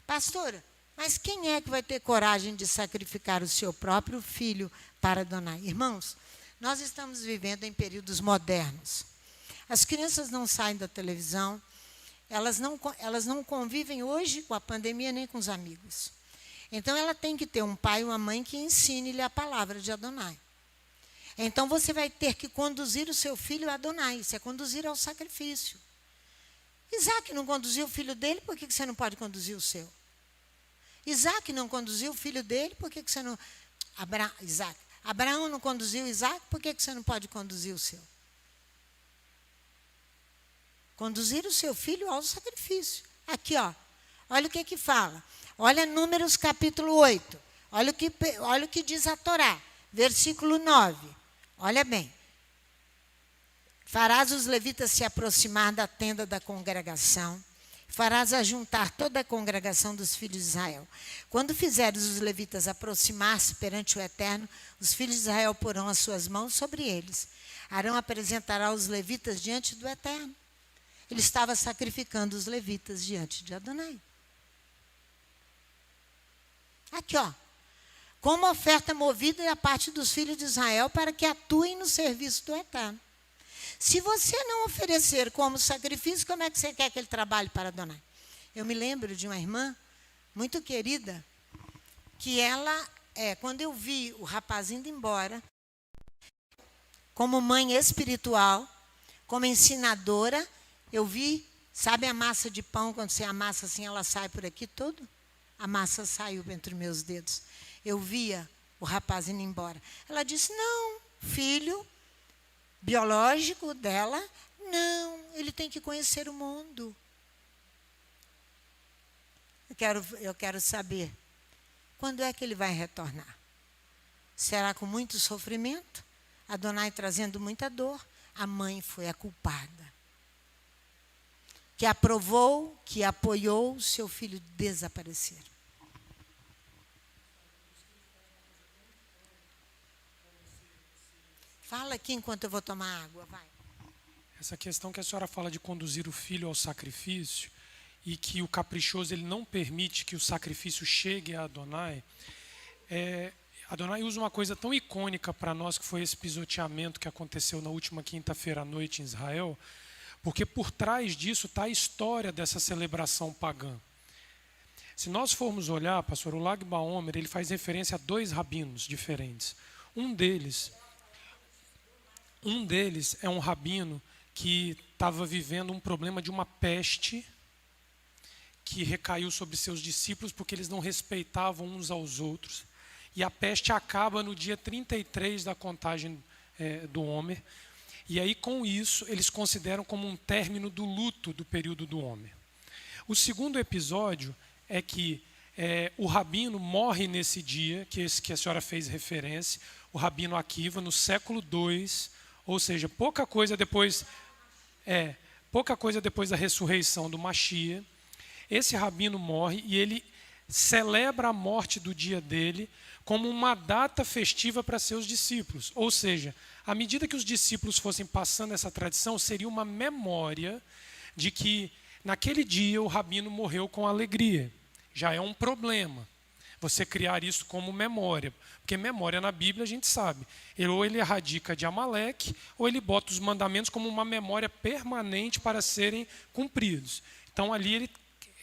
Pastora, mas quem é que vai ter coragem de sacrificar o seu próprio filho para Adonai? Irmãos, Nós estamos vivendo em períodos modernos. As crianças não saem da televisão, elas não convivem hoje com a pandemia nem com os amigos. Então, ela tem que ter um pai e uma mãe que ensine-lhe a palavra de Adonai. Então, você vai ter que conduzir o seu filho a Adonai, isso é conduzir ao sacrifício. Isaac não conduziu o filho dele, por que você não pode conduzir o seu? Isaac não conduziu o filho dele, por que você não... Abraão não conduziu Isaac, por que você não pode conduzir o seu? Conduzir o seu filho ao sacrifício. Aqui, ó, olha o que fala. Olha Números capítulo 8. Olha o que diz a Torá. Versículo 9. Olha bem. Farás os levitas se aproximar da tenda da congregação. Farás ajuntar toda a congregação dos filhos de Israel. Quando fizeres os levitas aproximar-se perante o Eterno, os filhos de Israel porão as suas mãos sobre eles. Arão apresentará os levitas diante do Eterno. Ele estava sacrificando os levitas diante de Adonai. Aqui, ó. Como oferta movida da parte dos filhos de Israel para que atuem no serviço do Eterno. Se você não oferecer como sacrifício, como é que você quer que ele trabalhe para Adonai? Eu me lembro de uma irmã muito querida, que ela, quando eu vi o rapaz indo embora, como mãe espiritual, como ensinadora, eu vi, sabe a massa de pão, quando você amassa assim, ela sai por aqui tudo? A massa saiu entre meus dedos. Eu via o rapaz indo embora. Ela disse, não, filho biológico dela, não, ele tem que conhecer o mundo. Eu quero saber, quando é que ele vai retornar? Será com muito sofrimento? Adonai trazendo muita dor? A mãe foi a culpada, que aprovou, que apoiou o seu filho desaparecer. Fala aqui enquanto eu vou tomar água, vai.
Essa questão que a senhora fala de conduzir o filho ao sacrifício e que o caprichoso ele não permite que o sacrifício chegue a Adonai, Adonai usa uma coisa tão icônica para nós que foi esse pisoteamento que aconteceu na última quinta-feira à noite em Israel, porque por trás disso está a história dessa celebração pagã. Se nós formos olhar, pastor, o Lag Baomer, ele faz referência a dois rabinos diferentes. Um deles é um rabino que estava vivendo um problema de uma peste que recaiu sobre seus discípulos porque eles não respeitavam uns aos outros. E a peste acaba no dia 33 da contagem do Homer. E aí, com isso, eles consideram como um término do luto do período do Homer. O segundo episódio é que o rabino morre nesse dia, que a senhora fez referência, o rabino Akiva, no século II, ou seja, pouca coisa depois da ressurreição do Mashiach. Esse rabino morre e ele celebra a morte do dia dele como uma data festiva para seus discípulos. Ou seja, à medida que os discípulos fossem passando essa tradição, seria uma memória de que naquele dia o rabino morreu com alegria. Já é um problema você criar isso como memória. Porque memória na Bíblia a gente sabe. Ou ele erradica de Amaleque, ou ele bota os mandamentos como uma memória permanente para serem cumpridos. Então ali ele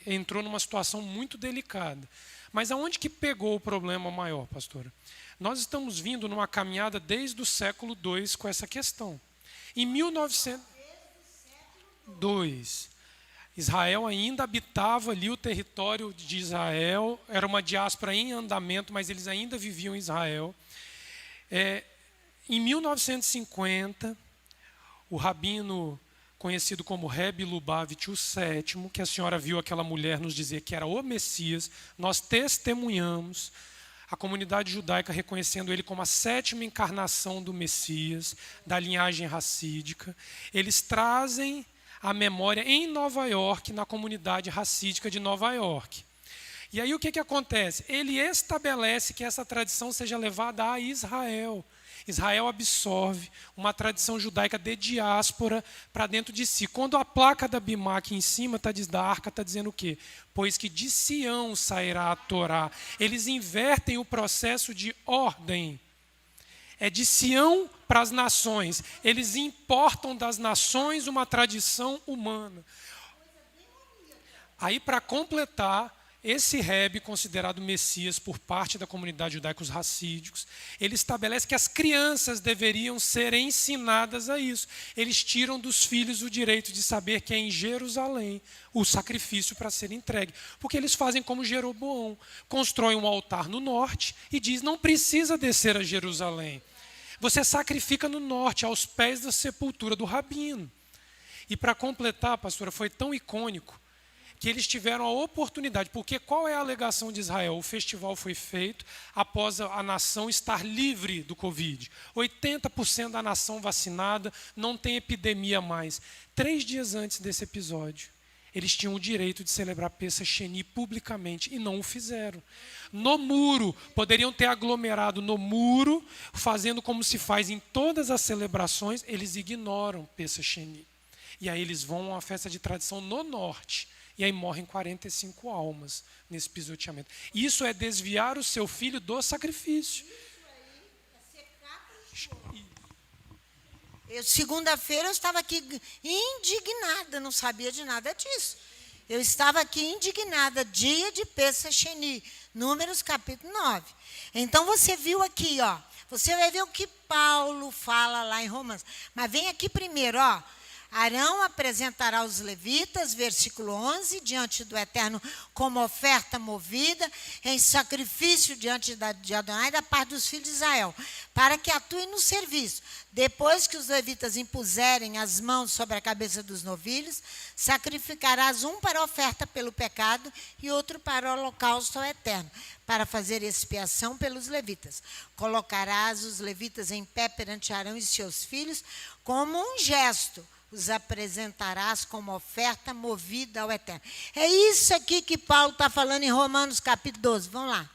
entrou numa situação muito delicada. Mas aonde que pegou o problema maior, pastora? Nós estamos vindo numa caminhada desde o século II com essa questão. Em 1902, Israel ainda habitava ali o território de Israel, era uma diáspora em andamento, mas eles ainda viviam em Israel. Em 1950, o rabino conhecido como Rebbe Lubavitch VII, que a senhora viu aquela mulher nos dizer que era o Messias, nós testemunhamos a comunidade judaica reconhecendo ele como a 7ª encarnação do Messias, da linhagem racídica. Eles trazem a memória em Nova York, na comunidade racídica de Nova York. E aí o que acontece? Ele estabelece que essa tradição seja levada a Israel. Israel absorve uma tradição judaica de diáspora para dentro de si. Quando a placa da Bimá aqui em cima da arca está dizendo o quê? Pois que de Sião sairá a Torá. Eles invertem o processo de ordem. é de Sião para as nações. Eles importam das nações uma tradição humana. Aí, para completar, esse Rebbe, considerado Messias por parte da comunidade judaica, os racídicos, ele estabelece que as crianças deveriam ser ensinadas a isso. Eles tiram dos filhos o direito de saber que é em Jerusalém o sacrifício para ser entregue. Porque eles fazem como Jeroboão, constroem um altar no norte e diz, não precisa descer a Jerusalém. Você sacrifica no norte, aos pés da sepultura do rabino. E para completar, pastora, foi tão icônico que eles tiveram a oportunidade, porque qual é a alegação de Israel? O festival foi feito após a nação estar livre do Covid. 80% da nação vacinada, não tem epidemia mais. 3 dias antes desse episódio, eles tinham o direito de celebrar Pesach Sheni publicamente e não o fizeram. No muro, poderiam ter aglomerado no muro, fazendo como se faz em todas as celebrações, eles ignoram Pesach Sheni. E aí eles vão a uma festa de tradição no norte. E aí morrem 45 almas nesse pisoteamento. Isso é desviar o seu filho do sacrifício.
Segunda-feira eu estava aqui indignada, não sabia de nada disso. Eu estava aqui indignada, dia de Pesach Sheni, Números capítulo 9. Então você viu aqui, ó. Você vai ver o que Paulo fala lá em Romanos. Mas vem aqui primeiro, ó. Arão apresentará os levitas, versículo 11, diante do Eterno como oferta movida, em sacrifício diante de Adonai da parte dos filhos de Israel, para que atuem no serviço. Depois que os levitas impuserem as mãos sobre a cabeça dos novilhos, sacrificarás um para a oferta pelo pecado e outro para o holocausto ao Eterno, para fazer expiação pelos levitas. Colocarás os levitas em pé perante Arão e seus filhos como um gesto. Os apresentarás como oferta movida ao Eterno. É isso aqui que Paulo está falando em Romanos capítulo 12. Vamos lá.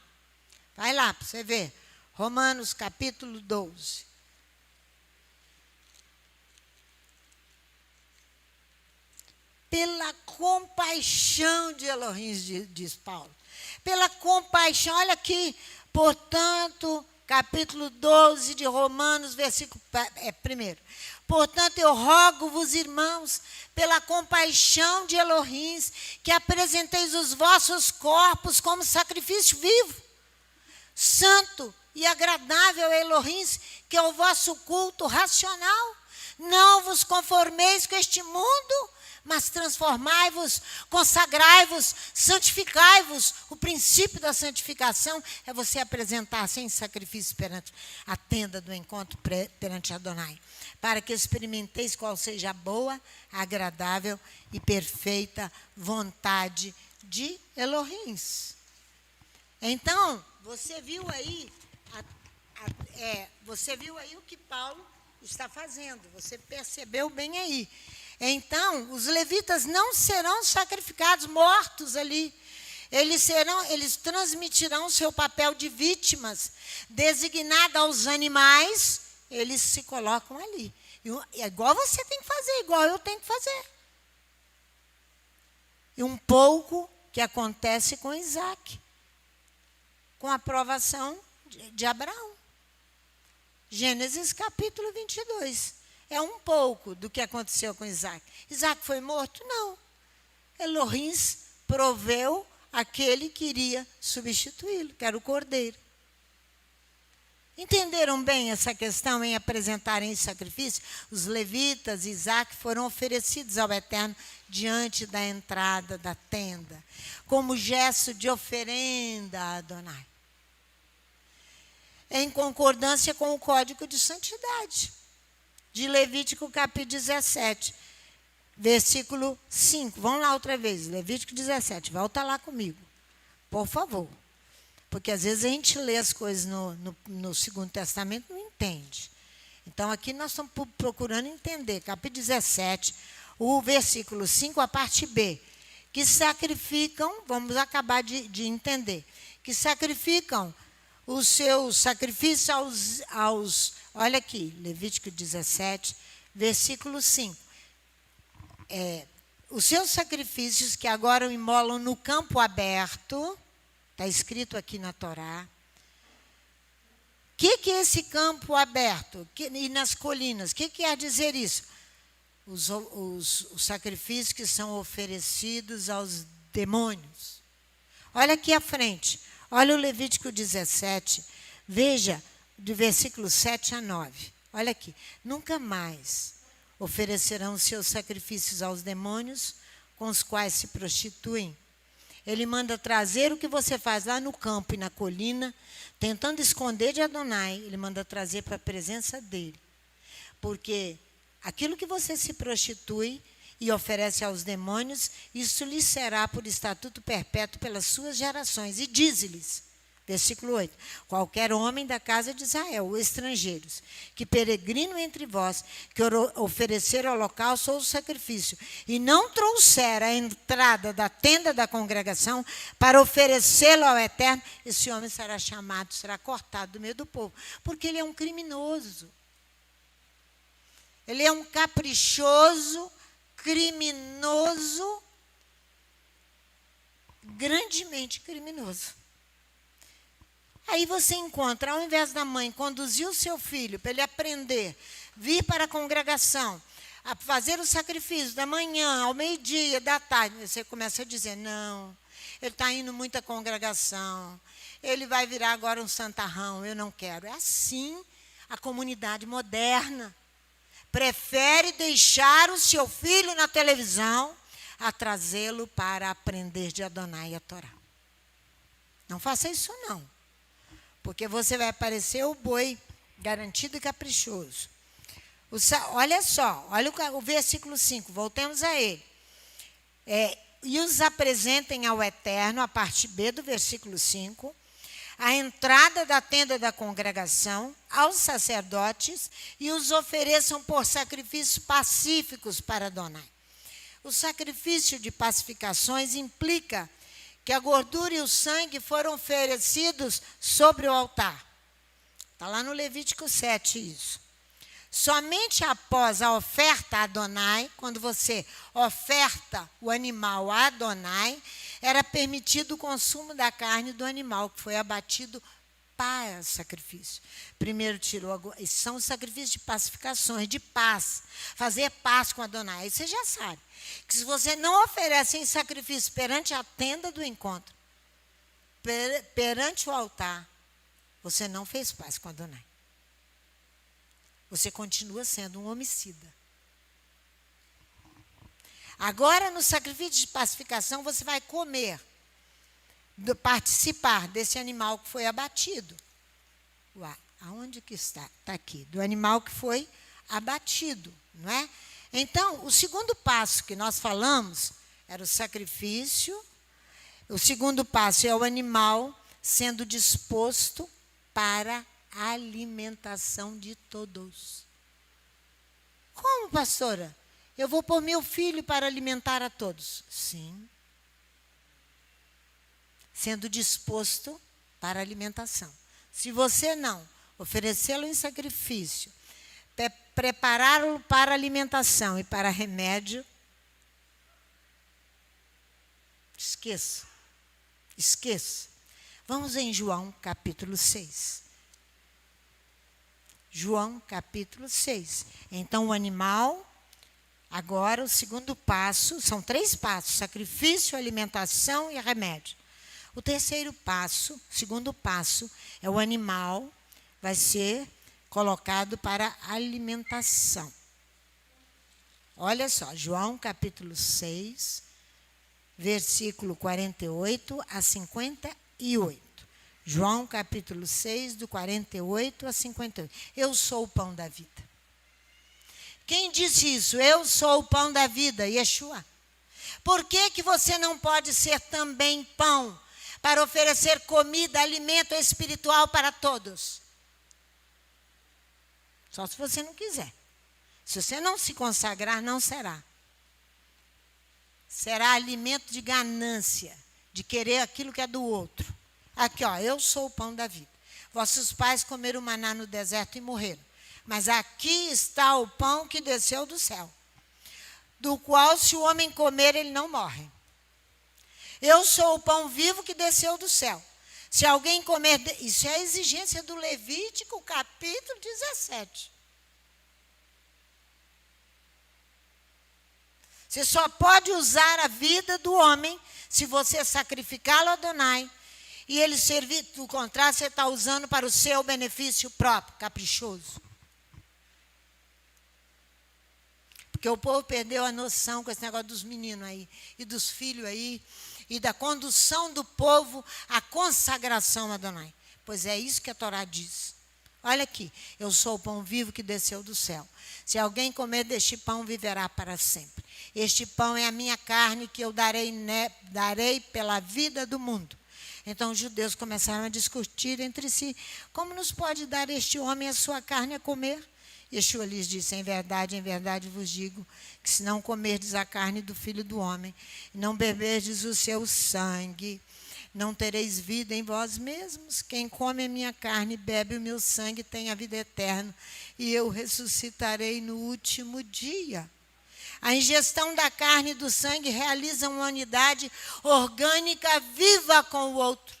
Vai lá para você ver. Romanos capítulo 12. Pela compaixão de Elohim, diz Paulo. Pela compaixão, olha aqui, portanto, capítulo 12 de Romanos, versículo 1. Portanto, eu rogo-vos, irmãos, pela compaixão de Elohim, que apresenteis os vossos corpos como sacrifício vivo, santo e agradável a Elohim, que é o vosso culto racional. Não vos conformeis com este mundo, mas transformai-vos, consagrai-vos, santificai-vos. O princípio da santificação é você apresentar-se em sacrifício perante a tenda do encontro perante Adonai, para que experimenteis qual seja a boa, agradável e perfeita vontade de Elohim. Então, você viu aí o que Paulo está fazendo. Você percebeu bem aí. Então, os levitas não serão sacrificados, mortos ali. Eles transmitirão seu papel de vítimas, designado aos animais. Eles se colocam ali. É igual você tem que fazer, igual eu tenho que fazer. E um pouco que acontece com Isaac, com a aprovação de Abraão. Gênesis capítulo 22. É um pouco do que aconteceu com Isaac. Isaac foi morto? Não. Elohim proveu aquele que iria substituí-lo, que era o cordeiro. Entenderam bem essa questão em apresentarem esse sacrifício? Os levitas e Isaac foram oferecidos ao Eterno diante da entrada da tenda, como gesto de oferenda a Adonai, em concordância com o código de santidade de Levítico capítulo 17, versículo 5. Vamos lá outra vez, Levítico 17, volta lá comigo, por favor. Porque às vezes a gente lê as coisas no Segundo Testamento e não entende. Então aqui nós estamos procurando entender, capítulo 17, o versículo 5, a parte B, que sacrificam, vamos acabar de entender, que sacrificam o seu sacrifício olha aqui, Levítico 17, versículo 5. Os seus sacrifícios que agora o imolam no campo aberto, está escrito aqui na Torá, que é esse campo aberto? E nas colinas? O que quer dizer isso? Os sacrifícios que são oferecidos aos demônios. Olha aqui à frente. Olha o Levítico 17. Veja, do versículo 7 a 9. Olha aqui. Nunca mais oferecerão seus sacrifícios aos demônios com os quais se prostituem. Ele manda trazer o que você faz lá no campo e na colina, tentando esconder de Adonai. Ele manda trazer para a presença dele. Porque aquilo que você se prostitui e oferece aos demônios, isso lhes será por estatuto perpétuo pelas suas gerações. E diz-lhes, versículo 8, qualquer homem da casa de Israel, ou estrangeiros, que peregrinam entre vós, que oferecer holocausto ou sacrifício, e não trouxer a entrada da tenda da congregação para oferecê-lo ao Eterno, esse homem será chamado, será cortado do meio do povo, porque ele é um criminoso. Ele é um caprichoso, criminoso, grandemente criminoso. Aí você encontra, ao invés da mãe conduzir o seu filho para ele aprender, vir para a congregação, a fazer o sacrifício da manhã, ao meio-dia, da tarde, você começa a dizer, não, ele está indo muito à congregação, ele vai virar agora um santarrão, eu não quero. É assim a comunidade moderna. Prefere deixar o seu filho na televisão a trazê-lo para aprender de Adonai e a Torá. Não faça isso não, porque você vai parecer o boi garantido e caprichoso. Olha só, olha o versículo 5, voltemos a ele. E os apresentem ao Eterno, a parte B do versículo 5, a entrada da tenda da congregação, aos sacerdotes, e os ofereçam por sacrifícios pacíficos para Adonai. O sacrifício de pacificações implica que a gordura e o sangue foram oferecidos sobre o altar. Está lá no Levítico 7 isso. Somente após a oferta a Adonai, quando você oferta o animal a Adonai, era permitido o consumo da carne do animal que foi abatido para sacrifício. Primeiro tirou, são os sacrifícios de pacificações, de paz, fazer paz com Adonai. Aí você já sabe que se você não oferece em sacrifício perante a tenda do encontro, perante o altar, você não fez paz com Adonai. Você continua sendo um homicida. Agora, no sacrifício de pacificação, você vai comer, participar desse animal que foi abatido. Uau, aonde que está? Está aqui. Do animal que foi abatido, não é? Então, o segundo passo que nós falamos era o sacrifício. O segundo passo é o animal sendo disposto para a alimentação de todos. Como, pastora? Eu vou pôr meu filho para alimentar a todos. Sim. Sendo disposto para a alimentação. Se você não oferecê-lo em sacrifício, prepará-lo para alimentação e para remédio, esqueça. Esqueça. Vamos em João capítulo 6. João capítulo 6. Então o animal, agora o segundo passo, são 3 passos: sacrifício, alimentação e remédio. O terceiro passo, segundo passo, é o animal vai ser colocado para alimentação. Olha só, João capítulo 6, versículo 48 a 58. João capítulo 6, do 48 a 58. Eu sou o pão da vida. Quem disse isso? Eu sou o pão da vida, Yeshua. Por que você não pode ser também pão para oferecer comida, alimento espiritual para todos? Só se você não quiser. Se você não se consagrar, não será. Será alimento de ganância, de querer aquilo que é do outro. Aqui, ó, eu sou o pão da vida. Vossos pais comeram maná no deserto e morreram. Mas aqui está o pão que desceu do céu, do qual, se o homem comer, ele não morre. Eu sou o pão vivo que desceu do céu. Se alguém comer... Isso é a exigência do Levítico, capítulo 17. Você só pode usar a vida do homem se você sacrificá-lo a Adonai e ele servir. Do contrário, você está usando para o seu benefício próprio, caprichoso. Porque o povo perdeu a noção com esse negócio dos meninos aí, e dos filhos aí, e da condução do povo à consagração a Adonai. Pois é isso que a Torá diz. Olha aqui, eu sou o pão vivo que desceu do céu. Se alguém comer deste pão, viverá para sempre. Este pão é a minha carne que eu darei pela vida do mundo. Então os judeus começaram a discutir entre si, como nos pode dar este homem a sua carne a comer? Yeshua lhes disse, em verdade vos digo, que se não comerdes a carne do Filho do Homem, e não beberdes o seu sangue, não tereis vida em vós mesmos. Quem come a minha carne e bebe o meu sangue tem a vida eterna, e eu ressuscitarei no último dia. A ingestão da carne e do sangue realiza uma unidade orgânica viva com o outro.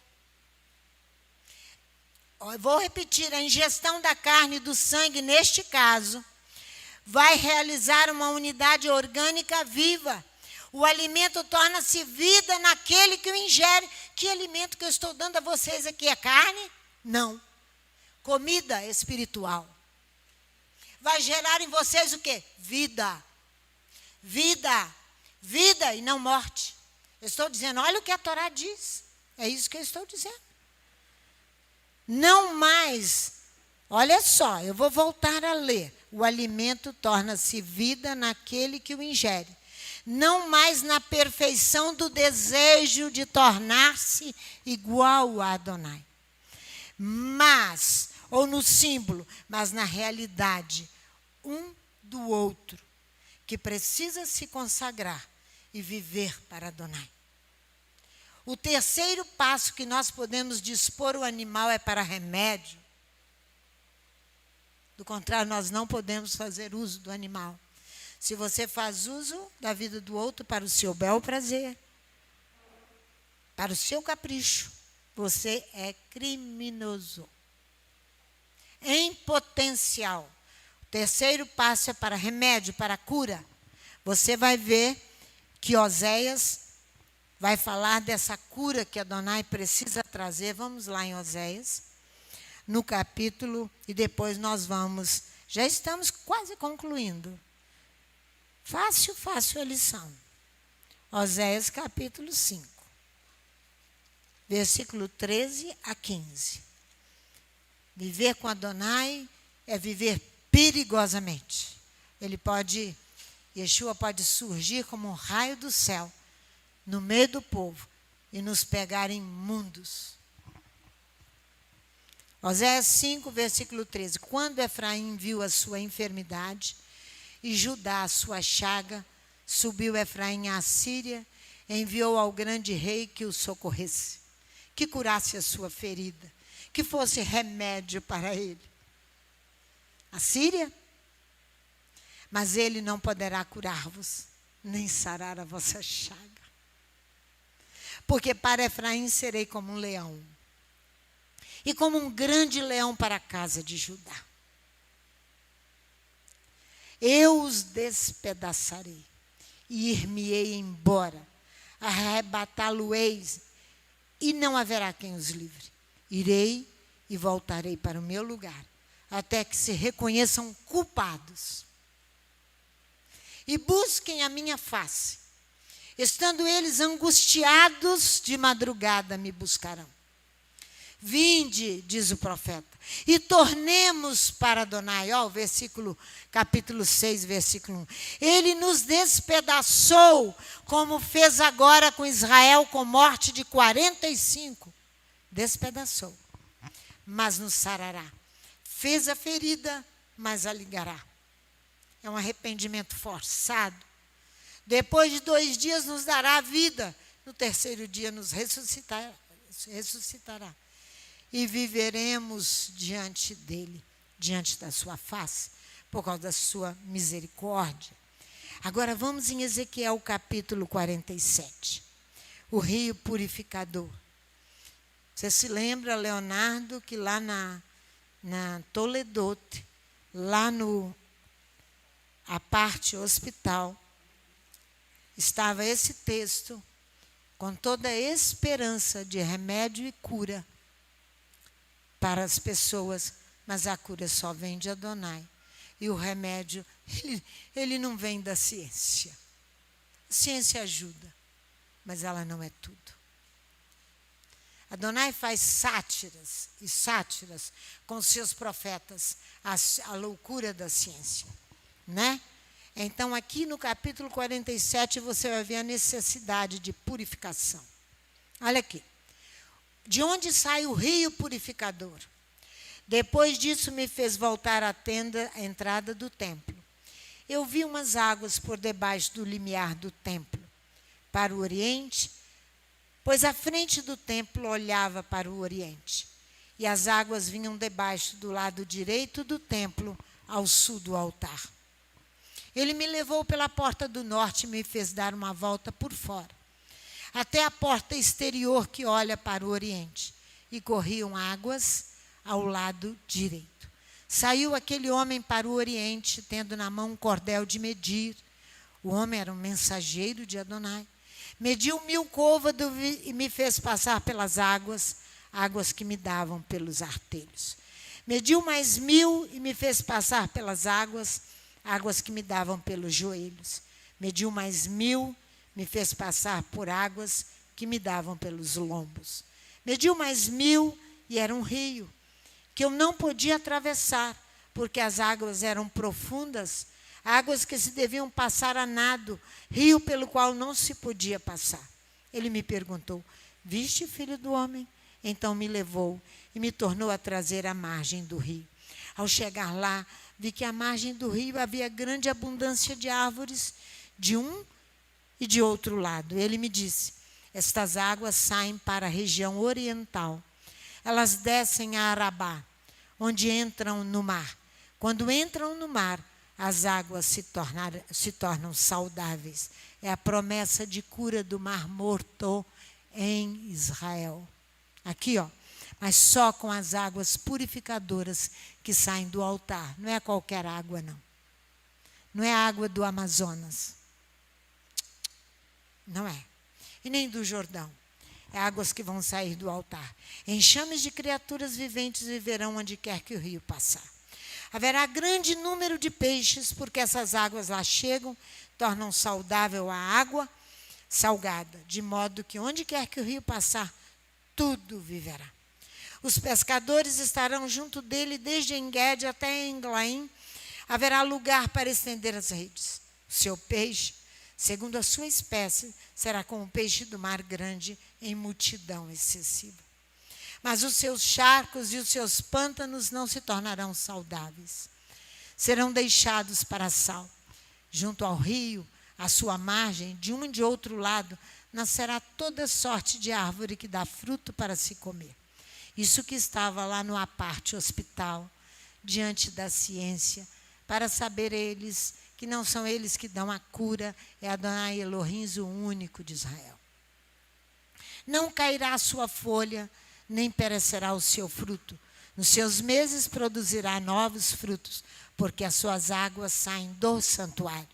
Eu vou repetir, a ingestão da carne e do sangue, neste caso, vai realizar uma unidade orgânica viva. O alimento torna-se vida naquele que o ingere. Que alimento que eu estou dando a vocês aqui é carne? Não. Comida espiritual. Vai gerar em vocês o quê? Vida. Vida. Vida e não morte. Eu estou dizendo, olha o que a Torá diz. É isso que eu estou dizendo. Não mais, olha só, eu vou voltar a ler. O alimento torna-se vida naquele que o ingere. Não mais na perfeição do desejo de tornar-se igual a Adonai. Mas, ou no símbolo, mas na realidade, um do outro, que precisa se consagrar e viver para Adonai. O terceiro passo que nós podemos dispor o animal é para remédio. Do contrário, nós não podemos fazer uso do animal. Se você faz uso da vida do outro para o seu bel prazer, para o seu capricho, você é criminoso. Em potencial. O terceiro passo é para remédio, para cura. Você vai ver que Oséias vai falar dessa cura que Adonai precisa trazer. Vamos lá em Oséias, no capítulo, e depois nós vamos, já estamos quase concluindo. Fácil a lição. Oséias capítulo 5, versículo 13 a 15. Viver com Adonai é viver perigosamente. Yeshua pode surgir como um raio do céu, no meio do povo, e nos pegar imundos. Oséias 5, versículo 13. Quando Efraim viu a sua enfermidade e Judá a sua chaga, subiu Efraim à Síria, enviou ao grande rei que o socorresse, que curasse a sua ferida, que fosse remédio para ele. A Síria? Mas ele não poderá curar-vos, nem sarar a vossa chaga. Porque para Efraim serei como um leão, e como um grande leão para a casa de Judá. Eu os despedaçarei, e ir-me-ei embora, arrebatá-lo-eis, e não haverá quem os livre. Irei e voltarei para o meu lugar, até que se reconheçam culpados. E busquem a minha face. Estando eles angustiados, de madrugada me buscarão. Vinde, diz o profeta, e tornemos para Adonai. Ó, capítulo 6, versículo 1. Ele nos despedaçou, como fez agora com Israel, com morte de 45. Despedaçou, mas nos sarará. Fez a ferida, mas a ligará. É um arrependimento forçado. Depois de 2 dias nos dará vida. No terceiro dia nos ressuscitará. E viveremos diante dele, diante da sua face, por causa da sua misericórdia. Agora vamos em Ezequiel capítulo 47. O rio purificador. Você se lembra, Leonardo, que lá na Toledote, lá a parte hospital, estava esse texto com toda a esperança de remédio e cura para as pessoas, mas a cura só vem de Adonai. E o remédio, ele não vem da ciência. A ciência ajuda, mas ela não é tudo. Adonai faz sátiras com seus profetas, a loucura da ciência, né? Então, aqui no capítulo 47, você vai ver a necessidade de purificação. Olha aqui. De onde sai o rio purificador? Depois disso, me fez voltar à tenda, à entrada do templo. Eu vi umas águas por debaixo do limiar do templo, para o oriente, pois a frente do templo olhava para o oriente, e as águas vinham debaixo do lado direito do templo, ao sul do altar. Ele me levou pela porta do norte e me fez dar uma volta por fora, até a porta exterior que olha para o oriente, e corriam águas ao lado direito. Saiu aquele homem para o oriente, tendo na mão um cordel de medir. O homem era um mensageiro de Adonai. Mediu 1000 côvados e me fez passar pelas águas que me davam pelos artelhos. Mediu mais 1000 e me fez passar pelas águas que me davam pelos joelhos. Mediu mais 1000, me fez passar por águas que me davam pelos lombos. Mediu mais 1000 e era um rio, que eu não podia atravessar, porque as águas eram profundas, águas que se deviam passar a nado, rio pelo qual não se podia passar. Ele me perguntou: viste, filho do homem? Então me levou e me tornou a trazer à margem do rio. Ao chegar lá, vi que à margem do rio havia grande abundância de árvores, de um e de outro lado. Ele me disse: estas águas saem para a região oriental. Elas descem a Arabá, onde entram no mar. Quando entram no mar, as águas se tornam saudáveis. É a promessa de cura do Mar Morto em Israel. Aqui, ó. Mas só com as águas purificadoras que saem do altar. Não é qualquer água, não. Não é a água do Amazonas. Não é. E nem do Jordão. É águas que vão sair do altar. Enxames de criaturas viventes viverão onde quer que o rio passar. Haverá grande número de peixes, porque essas águas lá chegam, tornam saudável a água salgada, de modo que onde quer que o rio passar, tudo viverá. Os pescadores estarão junto dele desde En-Gedi até Englaim. Haverá lugar para estender as redes. O seu peixe, segundo a sua espécie, será como o peixe do mar grande em multidão excessiva. Mas os seus charcos e os seus pântanos não se tornarão saudáveis. Serão deixados para sal. Junto ao rio, à sua margem, de um e de outro lado, nascerá toda sorte de árvore que dá fruto para se comer. Isso que estava lá no aparte hospital, diante da ciência, para saber eles que não são eles que dão a cura, é Adonai Elohim, o único de Israel. Não cairá a sua folha, nem perecerá o seu fruto. Nos seus meses produzirá novos frutos, porque as suas águas saem do santuário.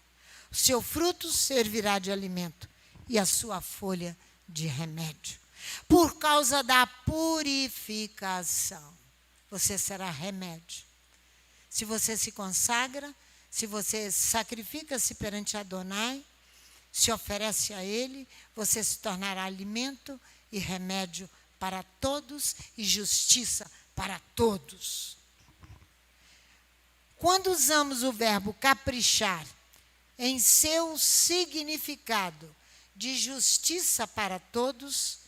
O seu fruto servirá de alimento e a sua folha de remédio. Por causa da purificação, você será remédio. Se você se consagra, se você sacrifica-se perante Adonai, se oferece a Ele, você se tornará alimento e remédio para todos e justiça para todos. Quando usamos o verbo caprichar em seu significado de justiça para todos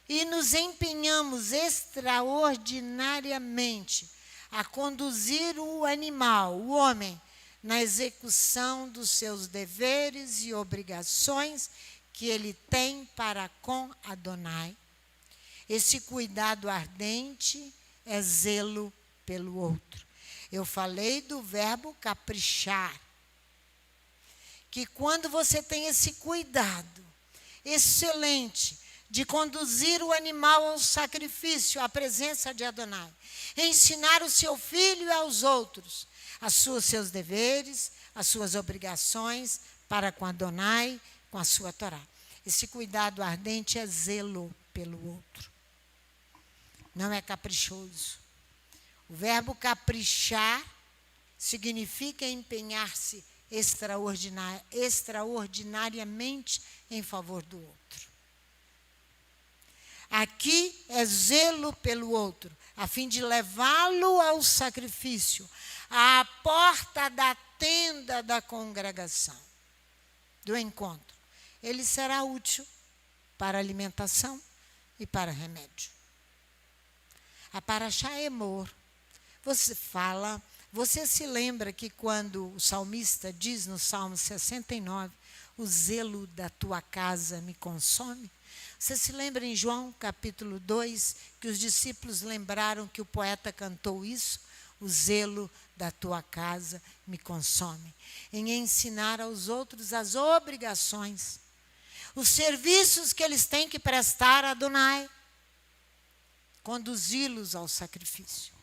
e nos empenhamos extraordinariamente a conduzir o animal, o homem, na execução dos seus deveres e obrigações que ele tem para com Adonai, esse cuidado ardente é zelo pelo outro. Eu falei do verbo caprichar, que quando você tem esse cuidado excelente de conduzir o animal ao sacrifício, à presença de Adonai. Ensinar o seu filho e aos outros seus deveres, as suas obrigações para com Adonai, com a sua Torá. Esse cuidado ardente é zelo pelo outro. Não é caprichoso. O verbo caprichar significa empenhar-se extraordinariamente em favor do outro. Aqui é zelo pelo outro, a fim de levá-lo ao sacrifício, à porta da tenda da congregação, do encontro. Ele será útil para alimentação e para remédio. A Parashá Emor, você se lembra que quando o salmista diz no Salmo 69, o zelo da tua casa me consome? Você se lembra em João capítulo 2, que os discípulos lembraram que o poeta cantou isso? O zelo da tua casa me consome. Em ensinar aos outros as obrigações, os serviços que eles têm que prestar a Adonai, conduzi-los ao sacrifício.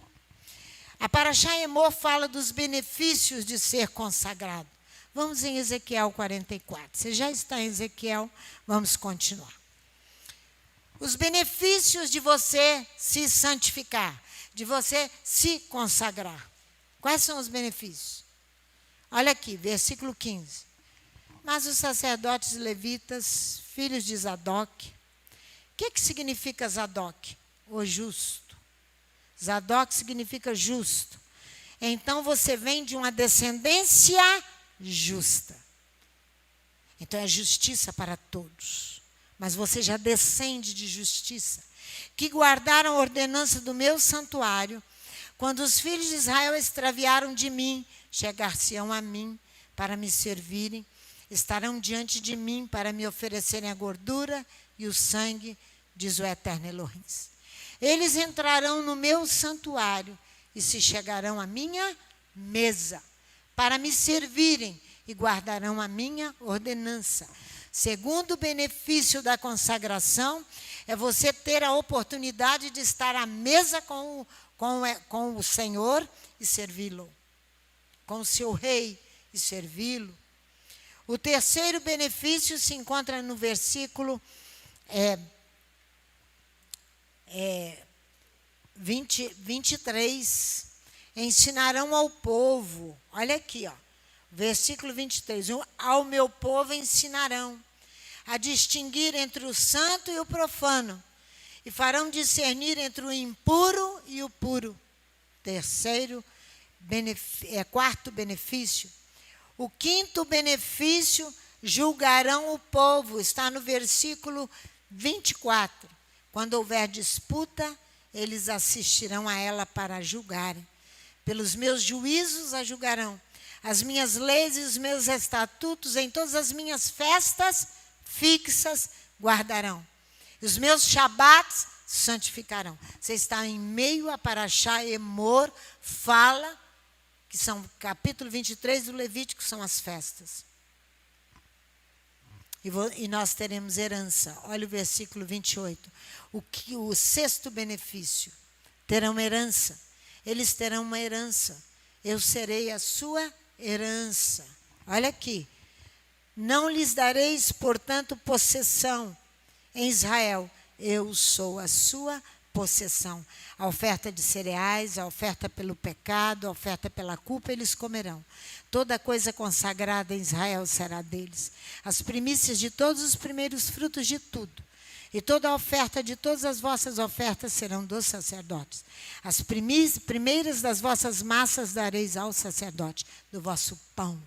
A Parashá Emor fala dos benefícios de ser consagrado. Vamos em Ezequiel 44. Você já está em Ezequiel, vamos continuar. Os benefícios de você se santificar, de você se consagrar. Quais são os benefícios? Olha aqui, versículo 15. Mas os sacerdotes levitas, filhos de Zadok. O que significa Zadok? O justo. Zadok significa justo. Então você vem de uma descendência justa. Então é justiça para todos. Mas você já descende de justiça. Que guardaram a ordenança do meu santuário. Quando os filhos de Israel extraviaram de mim, chegar-se-ão a mim para me servirem. Estarão diante de mim para me oferecerem a gordura e o sangue, diz o Eterno Elohim. Eles entrarão no meu santuário e se chegarão à minha mesa para me servirem e guardarão a minha ordenança. Segundo benefício da consagração, é você ter a oportunidade de estar à mesa com o Senhor e servi-lo, com o seu rei e servi-lo. O terceiro benefício se encontra no versículo 23. Ensinarão ao povo, olha aqui, versículo 23. Ao meu povo ensinarão a distinguir entre o santo e o profano, e farão discernir entre o impuro e o puro. Quarto benefício. O quinto benefício, julgarão o povo, está no versículo 24. Quando houver disputa, eles assistirão a ela para julgarem. Pelos meus juízos a julgarão. As minhas leis e os meus estatutos em todas as minhas festas fixas guardarão. E os meus shabats santificarão. Você está em meio a Parashá Emor, fala, que são capítulo 23 do Levítico, são as festas. E nós teremos herança. Olha o versículo 28. O sexto benefício. Terão herança. Eles terão uma herança. Eu serei a sua herança. Olha aqui. Não lhes dareis, portanto, possessão em Israel. Eu sou a sua possessão. A oferta de cereais, a oferta pelo pecado, a oferta pela culpa, eles comerão. Toda coisa consagrada em Israel será deles. As primícias de todos os primeiros frutos de tudo. E toda a oferta de todas as vossas ofertas serão dos sacerdotes. As primeiras das vossas massas dareis ao sacerdote, do vosso pão,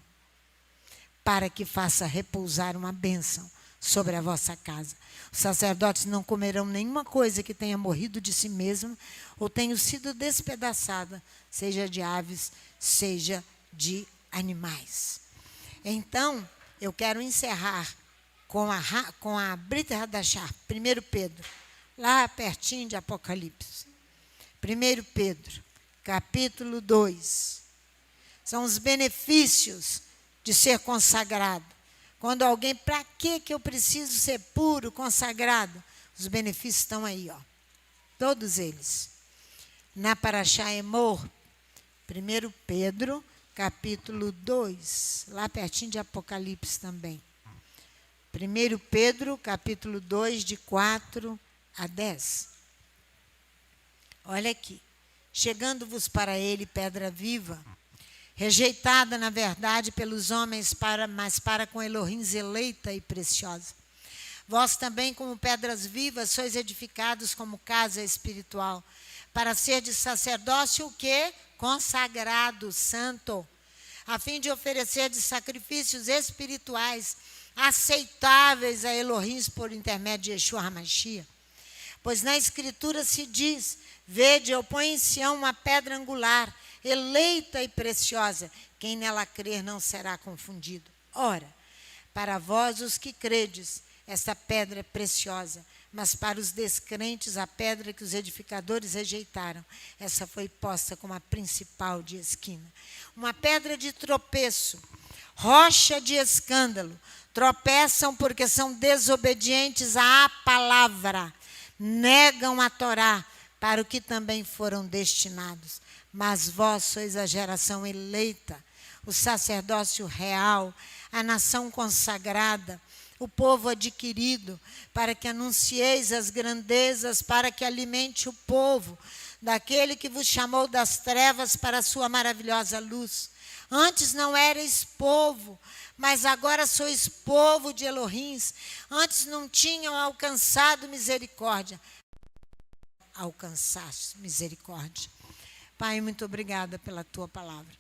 para que faça repousar uma bênção sobre a vossa casa. Os sacerdotes não comerão nenhuma coisa que tenha morrido de si mesmo ou tenha sido despedaçada, seja de aves, seja de animais. Então, eu quero encerrar com a Brit Hadashah, 1 Pedro, lá pertinho de Apocalipse. 1 Pedro, capítulo 2. São os benefícios de ser consagrado. Quando alguém, para que eu preciso ser puro, consagrado? Os benefícios estão aí, ó. Todos eles. Na Parashá Emor, 1 Pedro, capítulo 2, lá pertinho de Apocalipse também. 1 Pedro, capítulo 2, de 4 a 10. Olha aqui. Chegando-vos para ele pedra viva, rejeitada, na verdade, pelos homens, mas para com Elohim eleita e preciosa. Vós também, como pedras vivas, sois edificados como casa espiritual, para ser de sacerdócio o quê? Consagrado, santo, a fim de oferecer de sacrifícios espirituais aceitáveis a Elohim por intermédio de Yeshua HaMashiach. Pois na Escritura se diz: vede, eu ponho em Sião uma pedra angular, eleita e preciosa, quem nela crer não será confundido. Ora, para vós os que credes, esta pedra é preciosa, mas para os descrentes a pedra que os edificadores rejeitaram, essa foi posta como a principal de esquina. Uma pedra de tropeço, rocha de escândalo. Tropeçam porque são desobedientes à palavra, negam a Torá, para o que também foram destinados. Mas vós sois a geração eleita, o sacerdócio real, a nação consagrada, o povo adquirido, para que anuncieis as grandezas, para que alimente o povo, daquele que vos chamou das trevas para a sua maravilhosa luz. Antes não erais povo, mas agora sois povo de Elohim. Antes não tinham alcançado misericórdia. Alcançaste misericórdia. Pai, muito obrigada pela tua palavra.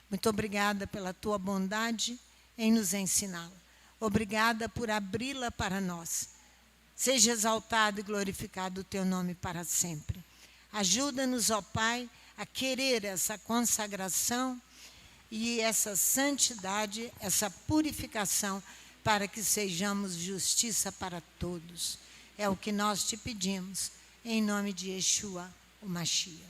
Muito obrigada pela tua bondade em nos ensiná-la. Obrigada por abri-la para nós. Seja exaltado e glorificado o teu nome para sempre. Ajuda-nos, ó Pai, a querer essa consagração e essa santidade, essa purificação, para que sejamos justiça para todos. É o que nós te pedimos, em nome de Yeshua, o Mashiach.